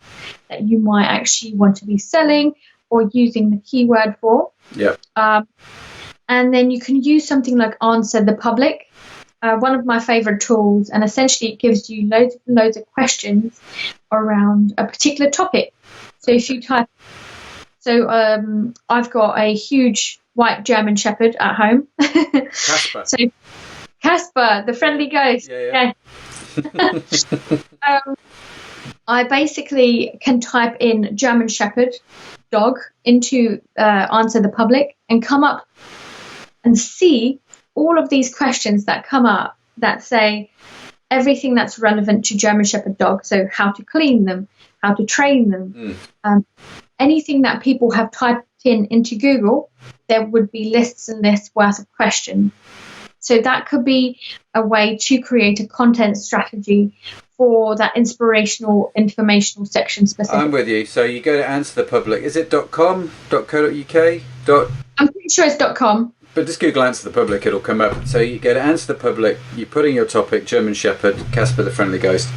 Speaker 2: that you might actually want to be selling or using the keyword for.
Speaker 1: Yeah.
Speaker 2: And then you can use something like Answer the Public, one of my favorite tools, and essentially it gives you loads of questions around a particular topic. So if you type So I've got a huge white German Shepherd at home.
Speaker 1: Casper.
Speaker 2: So Casper, the friendly ghost.
Speaker 1: Yeah.
Speaker 2: I basically can type in German Shepherd dog into Answer the Public and come up and see all of these questions that come up that say everything that's relevant to German Shepherd dog. So how to clean them, how to train them, anything that people have typed into Google, there would be lists and lists worth of questions. So that could be a way to create a content strategy for that inspirational, informational section specifically.
Speaker 1: I'm with you. So you go to Answer the Public. Is it .com, .co.uk?
Speaker 2: I'm pretty sure it's .com.
Speaker 1: But just Google Answer the Public, it'll come up. So you go to Answer the Public, you put in your topic, German Shepherd, Casper the Friendly Ghost,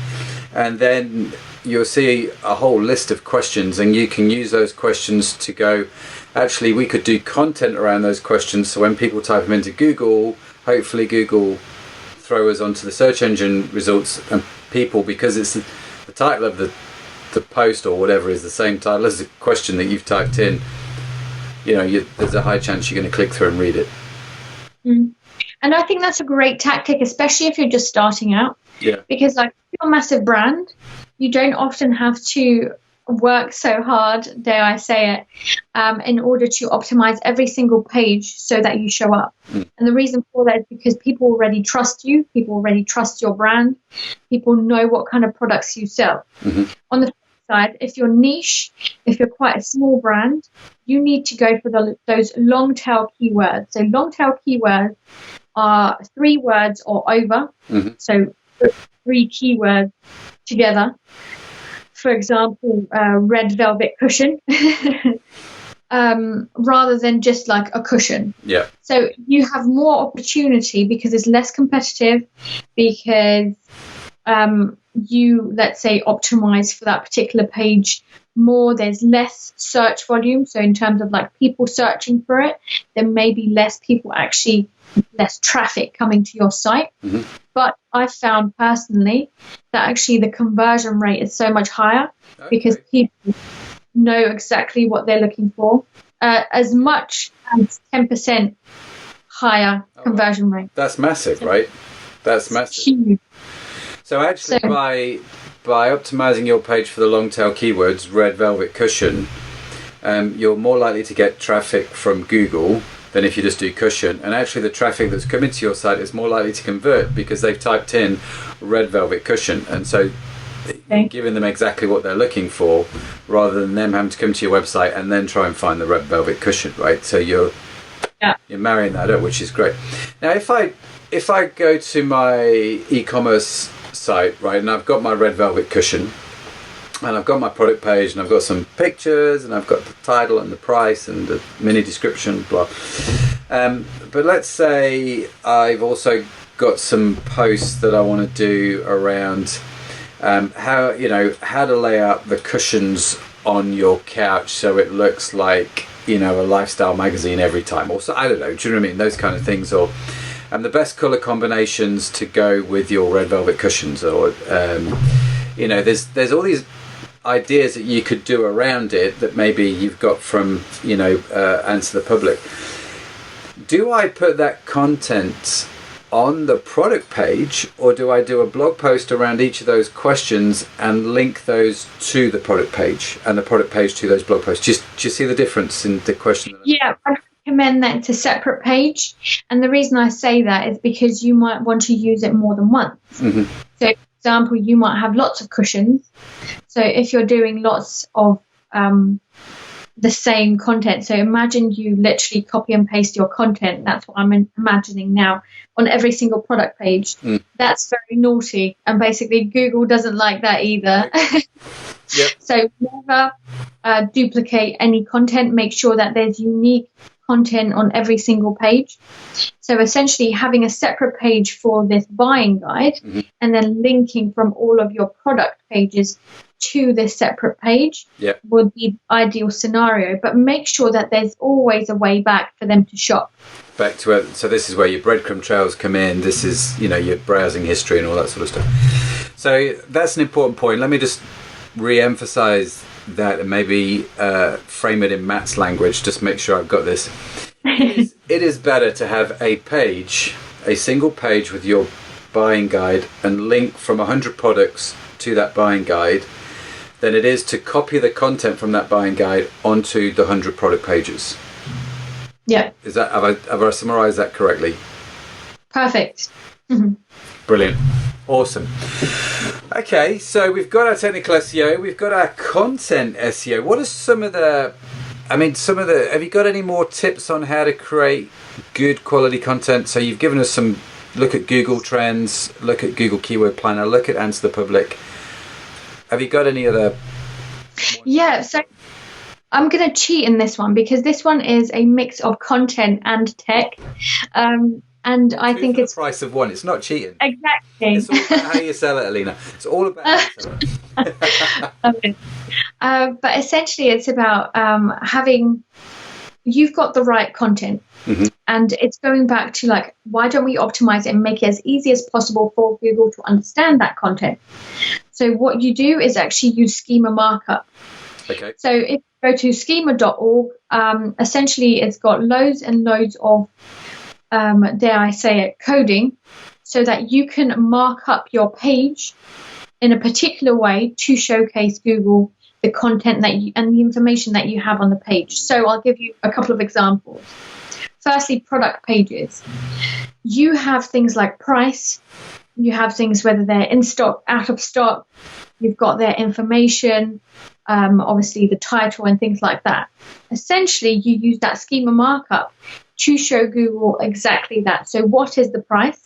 Speaker 1: and then you'll see a whole list of questions, and you can use those questions to go, actually, we could do content around those questions, so when people type them into Google, hopefully Google throw us onto the search engine results, and people, because it's the title of the post or whatever is the same title as the question that you've typed in, there's a high chance you're going to click through and read it.
Speaker 2: And I think that's a great tactic, especially if you're just starting out.
Speaker 1: Yeah.
Speaker 2: Because like if you're a massive brand, you don't often have to work so hard, dare I say it, in order to optimize every single page so that you show up. And the reason for that is because people already trust you, people already trust your brand, people know what kind of products you sell. On the side, if you're niche, if you're quite a small brand, you need to go for those long tail keywords. So long tail keywords are 3 words or over. So 3 keywords together. For example, red velvet cushion, rather than just like a cushion.
Speaker 1: Yeah.
Speaker 2: So you have more opportunity because it's less competitive, because you, let's say, optimize for that particular page more. There's less search volume. So in terms of like people searching for it, there may be less traffic coming to your site. But I've found personally that actually the conversion rate is so much higher because people know exactly what they're looking for. As much as 10% higher conversion rate.
Speaker 1: That's massive, right? That's massive.
Speaker 2: Huge.
Speaker 1: So actually, by optimizing your page for the long tail keywords, red velvet cushion, you're more likely to get traffic from Google than if you just do cushion. And actually, the traffic that's coming to your site is more likely to convert because they've typed in red velvet cushion, and so giving them exactly what they're looking for, rather than them having to come to your website and then try and find the red velvet cushion, right? So you're marrying that up, which is great. Now, if I go to my e-commerce site, right, and I've got my red velvet cushion, and I've got my product page, and I've got some pictures, and I've got the title and the price and the mini description, blah. But let's say I've also got some posts that I want to do around how to lay out the cushions on your couch so it looks like a lifestyle magazine every time. Also, I don't know, do you know what I mean? Those kind of things, or the best color combinations to go with your red velvet cushions, or there's all these ideas that you could do around it that maybe you've got from Answer the Public. Do I put that content on the product page, or do I do a blog post around each of those questions and link those to the product page and the product page to those blog posts? Do you see the difference in the question?
Speaker 2: Yeah, I recommend that it's a separate page, and the reason I say that is because you might want to use it more than once. So for example, you might have lots of cushions. So if you're doing lots of the same content, so imagine you literally copy and paste your content, that's what I'm imagining now, on every single product page. That's very naughty, and basically Google doesn't like that either. So never duplicate any content. Make sure that there's unique content on every single page. So essentially having a separate page for this buying guide, and then linking from all of your product pages to this separate page would be the ideal scenario. But make sure that there's always a way back for them to shop.
Speaker 1: Back to it. So this is where your breadcrumb trails come in. This is your browsing history and all that sort of stuff. So that's an important point. Let me just re-emphasize that and maybe frame it in Matt's language, just make sure I've got this. It is better to have a single page with your buying guide and link from 100 products to that buying guide than it is to copy the content from that buying guide onto the 100 product pages.
Speaker 2: Yeah.
Speaker 1: Have I summarized that correctly?
Speaker 2: Perfect. Mm-hmm.
Speaker 1: Brilliant. Awesome. Okay, so we've got our technical SEO, we've got our content SEO. What are have you got any more tips on how to create good quality content? So you've given us some look at Google Trends, look at Google Keyword Planner, look at Answer the Public. Have you got any other?
Speaker 2: Yeah, so I'm going to cheat in this one because this one is a mix of content and tech. And I think it's the
Speaker 1: price of one. It's not cheating.
Speaker 2: Exactly.
Speaker 1: It's all about how you sell it, Alina. It's all about how you sell it.
Speaker 2: Okay. But essentially, it's about you've got the right content, mm-hmm. and it's going back to like, why don't we optimize it and make it as easy as possible for Google to understand that content? So what you do is actually use schema markup.
Speaker 1: Okay.
Speaker 2: So if you go to schema.org, essentially it's got loads and loads of dare I say it, coding, so that you can mark up your page in a particular way to showcase Google the content and the information that you have on the page. So I'll give you a couple of examples. Firstly, product pages. You have things like price. You have things whether they're in stock, out of stock. You've got their information, obviously the title and things like that. Essentially, you use that schema markup to show Google exactly that. So what is the price?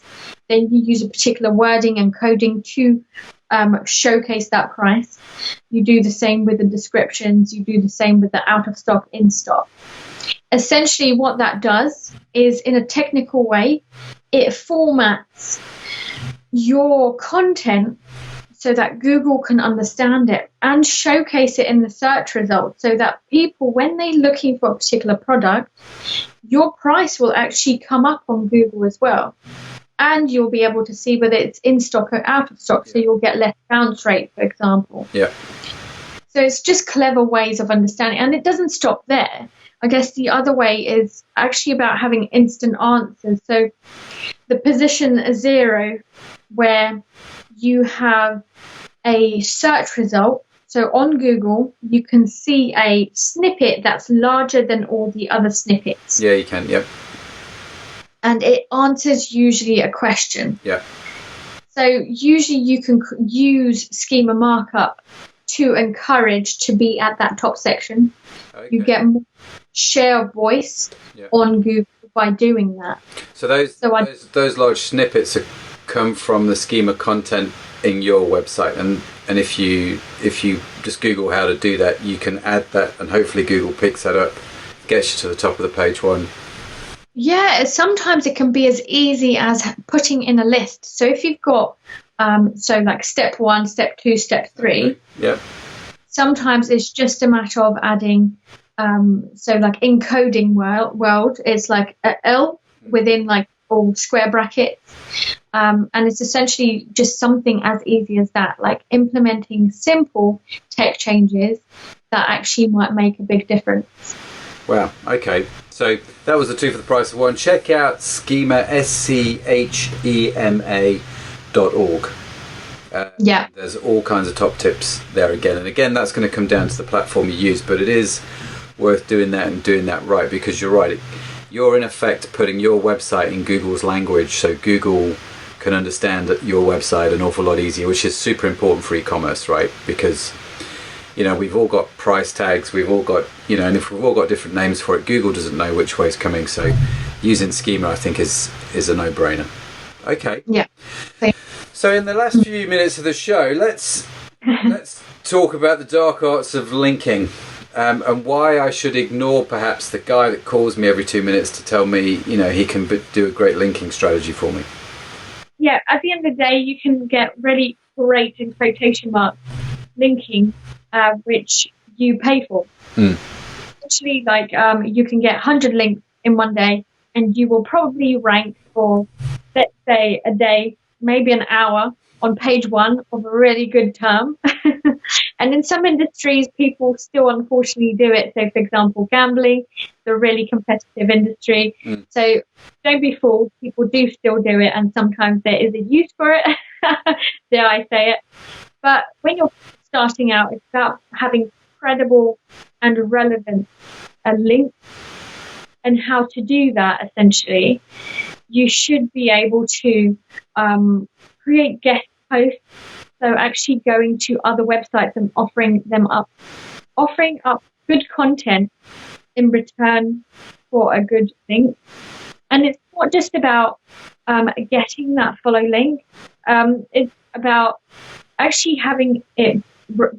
Speaker 2: Then you use a particular wording and coding to showcase that price. You do the same with the descriptions. You do the same with the out of stock, in stock. Essentially, what that does is, in a technical way, it formats your content so that Google can understand it and showcase it in the search results so that people, when they're looking for a particular product, your price will actually come up on Google as well. And you'll be able to see whether it's in stock or out of stock, so you'll get less bounce rate, for example.
Speaker 1: Yeah.
Speaker 2: So it's just clever ways of understanding. And it doesn't stop there. I guess the other way is actually about having instant answers. So the position 0, where you have a search result. So on Google, you can see a snippet that's larger than all the other snippets.
Speaker 1: Yeah, you can. Yep.
Speaker 2: And it answers usually a question.
Speaker 1: Yeah.
Speaker 2: So usually you can use schema markup to encourage to be at that top section. Okay. You get more share of voice on Google by doing that.
Speaker 1: So those large snippets come from the schema content in your website, and if you just Google how to do that, you can add that, and hopefully Google picks that up, gets you to the top of the page one.
Speaker 2: Yeah, sometimes it can be as easy as putting in a list. So if you've got like step 1, step 2, step 3,
Speaker 1: yeah.
Speaker 2: Sometimes it's just a matter of adding. So like in coding world, it's like a L within like all square brackets. And it's essentially just something as easy as that, like implementing simple tech changes that actually might make a big difference.
Speaker 1: Wow. Okay. So that was the 2 for the price of 1. Check out schema, schema.org.
Speaker 2: Yeah.
Speaker 1: There's all kinds of top tips there again. And again, that's going to come down to the platform you use, but it is worth doing that and doing that right, because you're right. You're in effect putting your website in Google's language, so Google can understand your website an awful lot easier, which is super important for e-commerce, right? Because, we've all got price tags, we've all got, and if we've all got different names for it, Google doesn't know which way it's coming. So using schema, I think, is a no-brainer. Okay.
Speaker 2: Yeah.
Speaker 1: So in the last few minutes of the show, let's talk about the dark arts of linking. And why I should ignore perhaps the guy that calls me every 2 minutes to tell me, he can do a great linking strategy for me.
Speaker 2: Yeah, at the end of the day, you can get really great, in quotation marks, linking, which you pay for. Actually, you can get 100 links in one day, and you will probably rank for, let's say, a day, maybe an hour on page 1 of a really good term. And in some industries, people still unfortunately do it. So, for example, gambling, it's a really competitive industry. So don't be fooled. People do still do it, and sometimes there is a use for it. Dare I say it? But when you're starting out, it's about having credible and relevant links. And how to do that, essentially, you should be able to create guest posts. So actually going to other websites and offering up good content in return for a good link. And it's not just about getting that follow link. It's about actually having it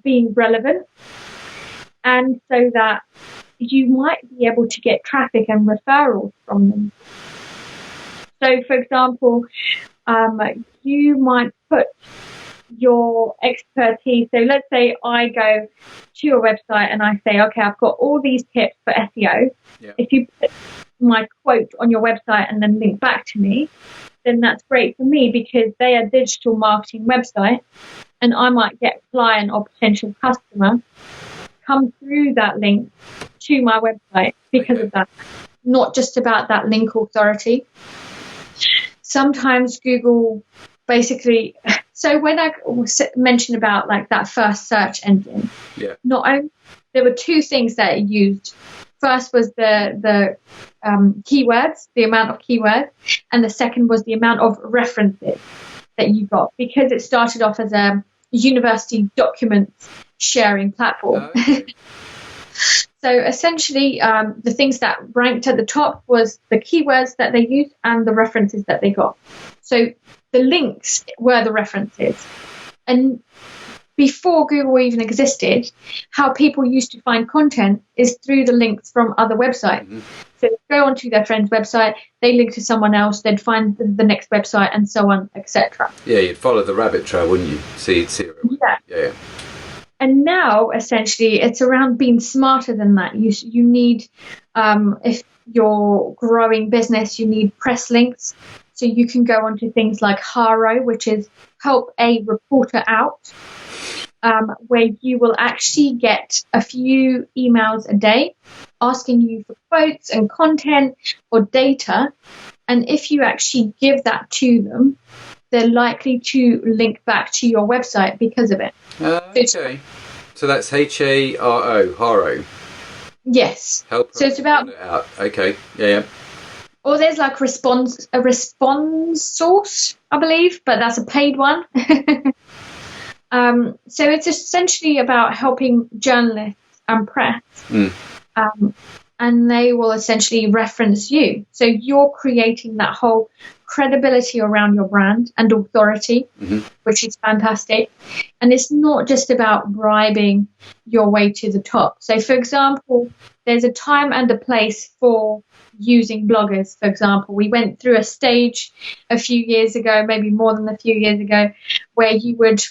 Speaker 2: being relevant, and so that you might be able to get traffic and referrals from them. So, for example, you might put your expertise. So let's say I go to your website and I say, okay, I've got all these tips for SEO.
Speaker 1: Yeah.
Speaker 2: If you put my quote on your website and then link back to me, then that's great for me, because they are digital marketing website, and I might get a client or potential customer come through that link to my website because of that. Not just about that link authority. Sometimes Google basically, so when I mentioned about like that first search engine, not only there were two things that it used. First was the keywords, the amount of keywords, and the second was the amount of references that you got, because it started off as a university documents sharing platform. So essentially, the things that ranked at the top was the keywords that they used and the references that they got. So the links were the references. And before Google even existed, how people used to find content is through the links from other websites. Mm-hmm. So they'd go onto their friend's website, they link to someone else, they'd find the next website, and so on, etc.
Speaker 1: Yeah, you'd follow the rabbit trail, wouldn't you? See it. Yeah.
Speaker 2: And now, essentially, it's around being smarter than that. You need, if you're growing business, you need press links. So you can go onto things like Haro, which is help a reporter out, where you will actually get a few emails a day asking you for quotes and content or data. And if you actually give that to them, they're likely to link back to your website because of it.
Speaker 1: Okay. So that's Haro, Haro.
Speaker 2: Yes.
Speaker 1: Help.
Speaker 2: So it's about.
Speaker 1: Okay. Yeah.
Speaker 2: Or there's like a response source, I believe, but that's a paid one. So it's essentially about helping journalists and press. And they will essentially reference you. So you're creating that whole credibility around your brand and authority, which is fantastic. And it's not just about bribing your way to the top. So, for example, there's a time and a place for using bloggers. For example, we went through a stage a few years ago, maybe more than a few years ago, where you would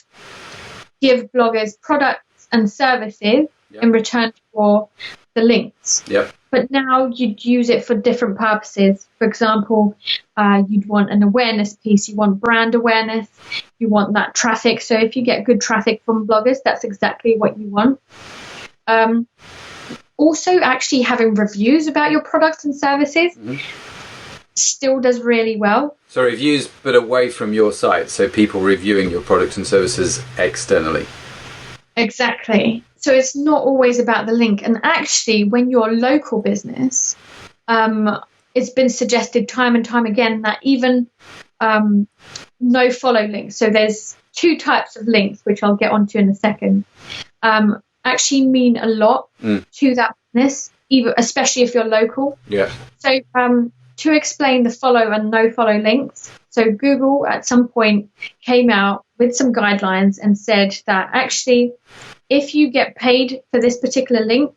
Speaker 2: give bloggers products and services in return for the links. But now you'd use it for different purposes. For example, you'd want an awareness piece, you want brand awareness, you want that traffic. So if you get good traffic from bloggers, that's exactly what you want. Also, actually having reviews about your products and services still does really well.
Speaker 1: So reviews, but away from your site. So people reviewing your products and services externally. Exactly.
Speaker 2: So it's not always about the link. And actually, when you're a local business, it's been suggested time and time again that even no follow links. So there's two types of links, which I'll get onto in a second, actually mean a lot to that business, especially if you're local. So to explain the follow and no follow links, so Google at some point came out with some guidelines and said that actually, if you get paid for this particular link,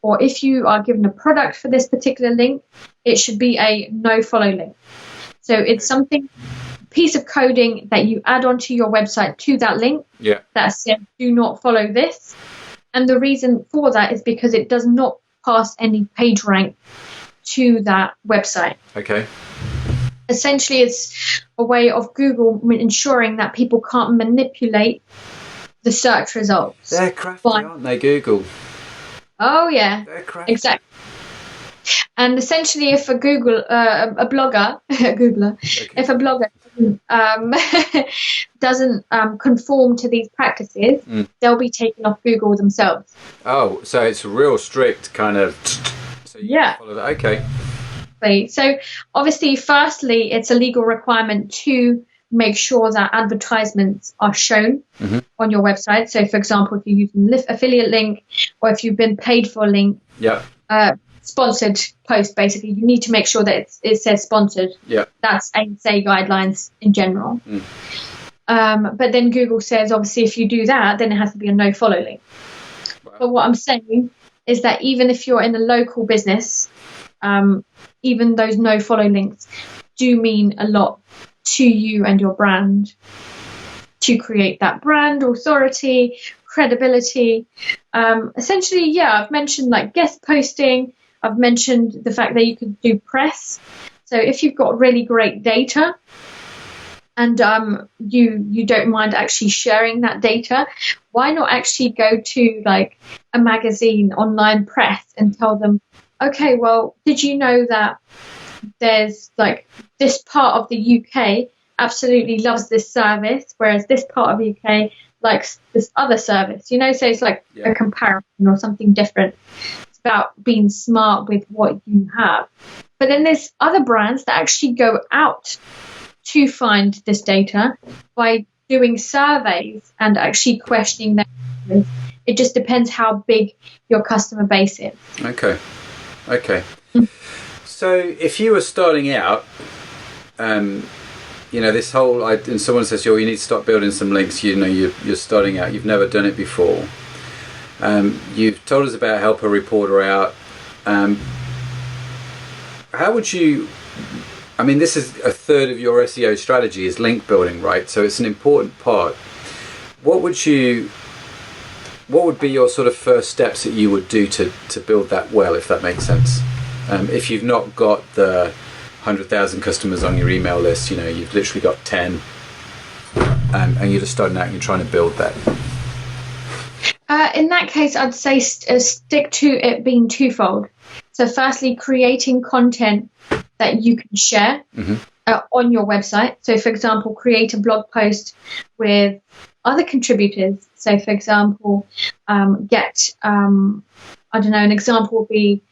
Speaker 2: or if you are given a product for this particular link, it should be a no follow link. So it's something, piece of coding that you add onto your website to that link that says do not follow this. And the reason for that is because it does not pass any page rank to that website.
Speaker 1: Okay.
Speaker 2: Essentially, it's a way of Google ensuring that people can't manipulate the search results.
Speaker 1: They're crafty, aren't they, Google?
Speaker 2: Oh, yeah.
Speaker 1: They're crafty.
Speaker 2: Exactly. And essentially, if a blogger, if a blogger doesn't conform to these practices, they'll be taken off Google themselves.
Speaker 1: Oh, so it's real strict kind of. So you follow that. Okay.
Speaker 2: So obviously, firstly, it's a legal requirement to make sure that advertisements are shown on your website. So, for example, if you're using an affiliate link or if you've been paid for a link, sponsored post, basically, you need to make sure that it says sponsored. Yeah. That's ASA guidelines in general. But then Google says, obviously, if you do that, then it has to be a no follow link. Wow. But what I'm saying is that even if you're in a local business, even those no follow links do mean a lot to you and your brand, to create that brand authority, credibility. Essentially, I've mentioned like guest posting. I've mentioned the fact that you could do press. So if you've got really great data and you don't mind actually sharing that data, why not actually go to like a magazine, online press, and tell them, okay, well, did you know that there's like this part of the UK absolutely loves this service, whereas this part of the UK likes this other service, so it's like a comparison or something different. It's about being smart with what you have. But then there's other brands that actually go out to find this data by doing surveys and actually questioning them. It just depends how big your customer base is.
Speaker 1: Okay. So if you were starting out, this whole, and someone says, you need to start building some links, you're starting out, you've never done it before. You've told us about help a reporter out. How would you, this is a third of your SEO strategy is link building, right? So it's an important part. What would be your sort of first steps that you would do to build that well, if that makes sense? If you've not got the 100,000 customers on your email list, you've literally got 10, and you're just starting out and you're trying to build that.
Speaker 2: In that case, I'd say stick to it being twofold. So firstly, creating content that you can share on your website. So, for example, create a blog post with other contributors. So, for example, an example would be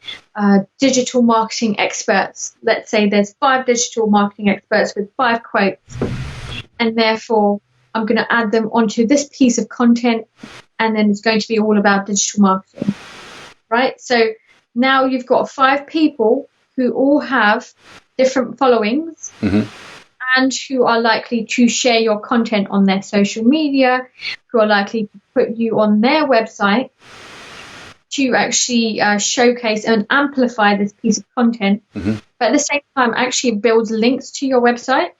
Speaker 2: digital marketing experts. Let's say there's 5 digital marketing experts with 5 quotes, and therefore I'm going to add them onto this piece of content, and then it's going to be all about digital marketing, right? So now you've got 5 people who all have different followings and who are likely to share your content on their social media, who are likely to put you on their website to actually showcase and amplify this piece of content, but at the same time actually builds links to your website.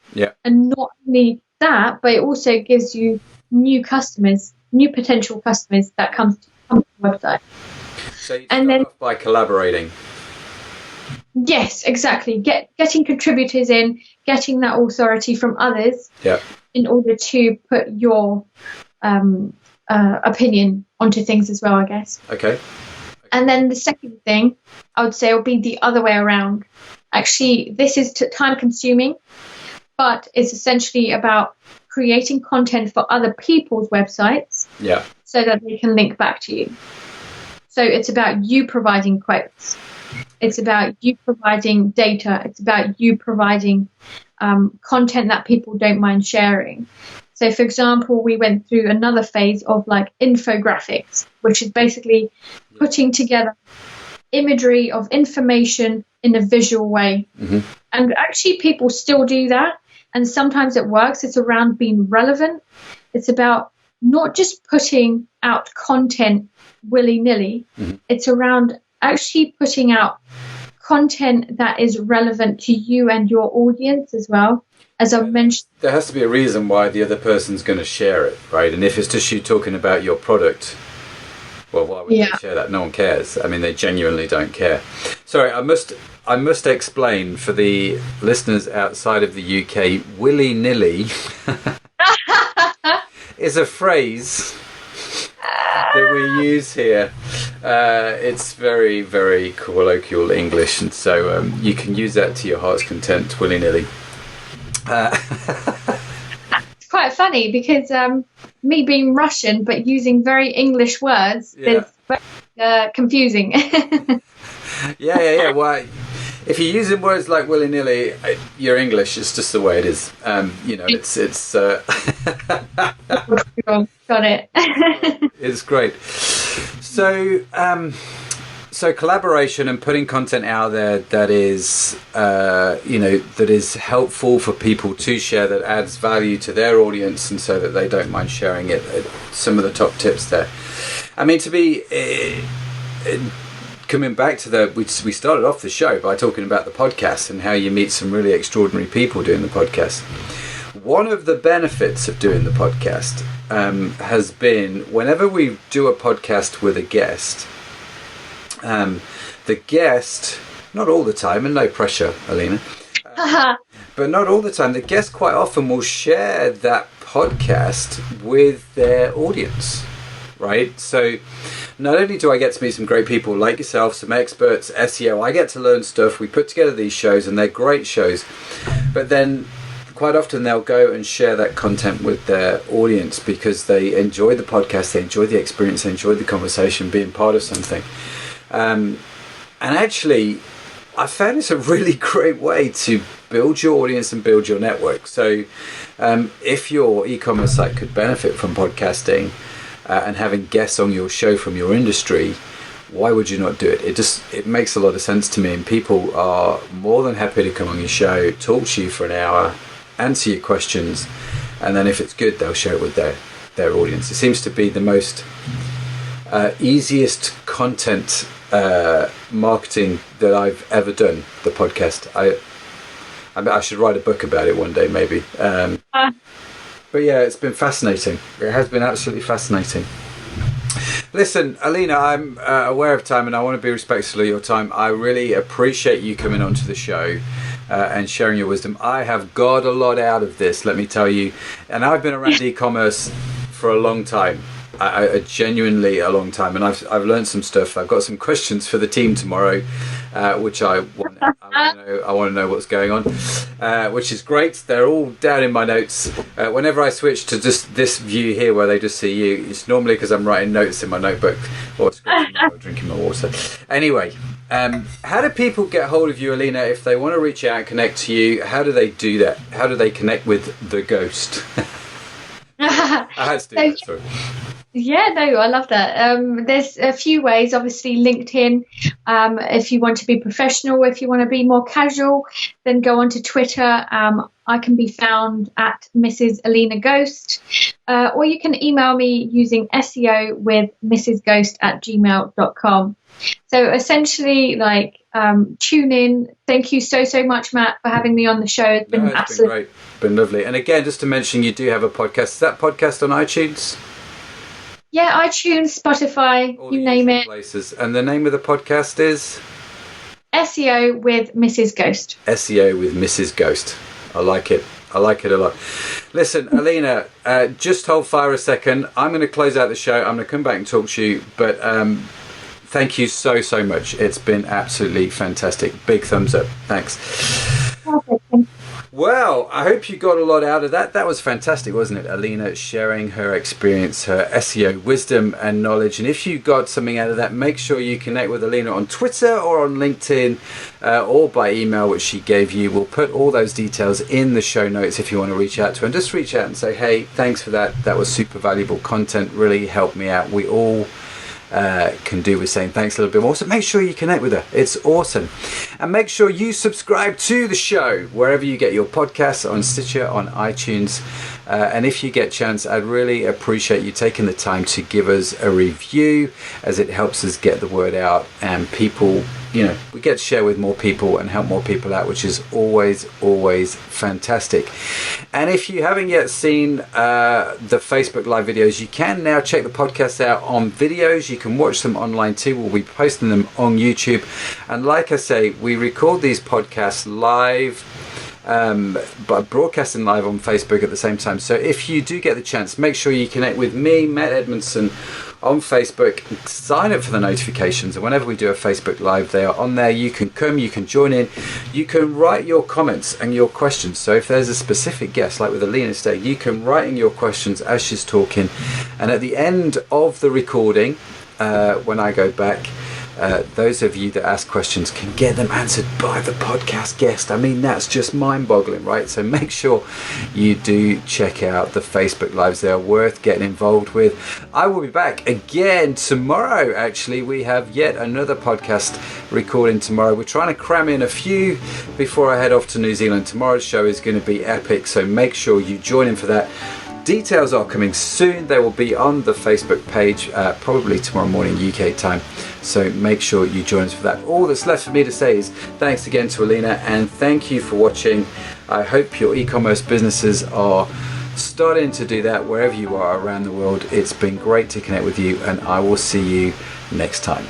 Speaker 2: And not only that, but it also gives you new potential customers that come to the website.
Speaker 1: So you start off by collaborating.
Speaker 2: Yes, exactly. Getting contributors in, getting that authority from others in order to put your opinion onto things as well, I guess.
Speaker 1: Okay.
Speaker 2: And then the second thing I would say will be the other way around. Actually, this is time consuming, but it's essentially about creating content for other people's websites so that they can link back to you. So it's about you providing quotes. It's about you providing data. It's about you providing content that people don't mind sharing. So, for example, we went through another phase of like infographics, which is basically putting together imagery of information in a visual way. And actually people still do that. And sometimes it works. It's around being relevant. It's about not just putting out content willy-nilly. It's around actually putting out content that is relevant to you and your audience as well. As I've mentioned,
Speaker 1: there has to be a reason why the other person's going to share it, right? And if it's just you talking about your product, well, why would they share that? No one cares. They genuinely don't care. Sorry, I must explain for the listeners outside of the UK, willy-nilly is a phrase that we use here. It's very, very colloquial English, and so you can use that to your heart's content, willy-nilly.
Speaker 2: It's quite funny because me being Russian but using very English words is very confusing.
Speaker 1: Yeah. Well, if you're using words like willy-nilly, you're English. It's just the way it is. It's.
Speaker 2: Got it.
Speaker 1: It's great. So collaboration and putting content out there that is, that is helpful for people to share, that adds value to their audience, and so that they don't mind sharing it. Some of the top tips there. I mean, to be coming back to we started off the show by talking about the podcast and how you meet some really extraordinary people doing the podcast. One of the benefits of doing the podcast has been whenever we do a podcast with a guest. The guest, not all the time, and no pressure, Alina, but not all the time, the guest quite often will share that podcast with their audience, right? So not only do I get to meet some great people like yourself, some experts, SEO, I get to learn stuff, we put together these shows and they're great shows, but then quite often they'll go and share that content with their audience because they enjoy the podcast, they enjoy the experience, they enjoy the conversation, being part of something. And actually, I found it's a really great way to build your audience and build your network. So if your e-commerce site could benefit from podcasting and having guests on your show from your industry, why would you not do it? It makes a lot of sense to me, and people are more than happy to come on your show, talk to you for an hour, answer your questions, and then if it's good, they'll share it with their audience. It seems to be the most easiest content marketing that I've ever done, the podcast. I should write a book about it one day, maybe. But yeah, it's been fascinating. It has been absolutely fascinating. Listen, Alina, I'm aware of time and I want to be respectful of your time. I really appreciate you coming onto the show and sharing your wisdom. I have got a lot out of this, let me tell you. And I've been around e-commerce for a long time. I genuinely a long time, and I've learned some stuff. I've got some questions for the team tomorrow, which I want to know what's going on, which is great. They're all down in my notes. Whenever I switch to just this view here, where they just see you, it's normally because I'm writing notes in my notebook or drinking my water. Anyway, how do people get hold of you, Alina, if they want to reach out and connect to you? How do they do that? How do they connect with the ghost? I had to do that, sorry.
Speaker 2: Yeah, no, I love that. There's a few ways, obviously LinkedIn. If you want to be professional, if you want to be more casual, then go on to Twitter. I can be found at Mrs. Alina Ghost, or you can email me using SEO with mrsghost@gmail.com. So essentially, tune in. Thank you so much, Matt, for having me on the show. It's been absolutely
Speaker 1: been great. Been lovely. And again, just to mention, you do have a podcast. Is that podcast on iTunes?
Speaker 2: Yeah, iTunes, Spotify, you name it.
Speaker 1: Places. And the name of the podcast is?
Speaker 2: SEO with Mrs. Ghost.
Speaker 1: SEO with Mrs. Ghost. I like it. I like it a lot. Listen, Alina, just hold fire a second. I'm going to close out the show. I'm going to come back and talk to you. But thank you so much. It's been absolutely fantastic. Big thumbs up. Thanks.
Speaker 2: Perfect.
Speaker 1: Well, I hope you got a lot out of that. That was fantastic, wasn't it? Alina sharing her experience, her SEO wisdom and knowledge. And if you got something out of that, make sure you connect with Alina on Twitter or on LinkedIn or by email, which she gave you. We'll put all those details in the show notes if you want to reach out to her. And just reach out and say, hey, thanks for that. That was super valuable content. Really helped me out. We all can do with saying thanks a little bit more. So make sure you connect with her. It's awesome. And make sure you subscribe to the show wherever you get your podcasts, on Stitcher, on iTunes. And if you get a chance, I'd really appreciate you taking the time to give us a review, as it helps us get the word out, and people, we get to share with more people and help more people out, which is always fantastic. And if you haven't yet seen the Facebook Live videos, you can now check the podcast out on videos. You can watch them online too. We'll be posting them on YouTube. And like I say, we record these podcasts live, but broadcasting live on Facebook at the same time. So if you do get the chance, make sure you connect with me, Matt Edmondson, on Facebook. Sign up for the notifications, and whenever we do a Facebook Live, they are on there. You can come, you can join in, you can write your comments and your questions. So if there's a specific guest, like with Alina today, you can write in your questions as she's talking, and at the end of the recording, when I go back, those of you that ask questions can get them answered by the podcast guest. I mean, that's just mind-boggling, right? So make sure you do check out the Facebook Lives. They are worth getting involved with. I will be back again tomorrow. Actually, we have yet another podcast recording tomorrow. We're trying to cram in a few before I head off to New Zealand. Tomorrow's show is going to be epic, so make sure you join in for that. Details are coming soon. They will be on the Facebook page probably tomorrow morning UK time, so make sure you join us for that. All that's left for me to say is thanks again to Alina, and thank you for watching. I hope your e-commerce businesses are starting to do that wherever you are around the world. It's been great to connect with you, and I will see you next time.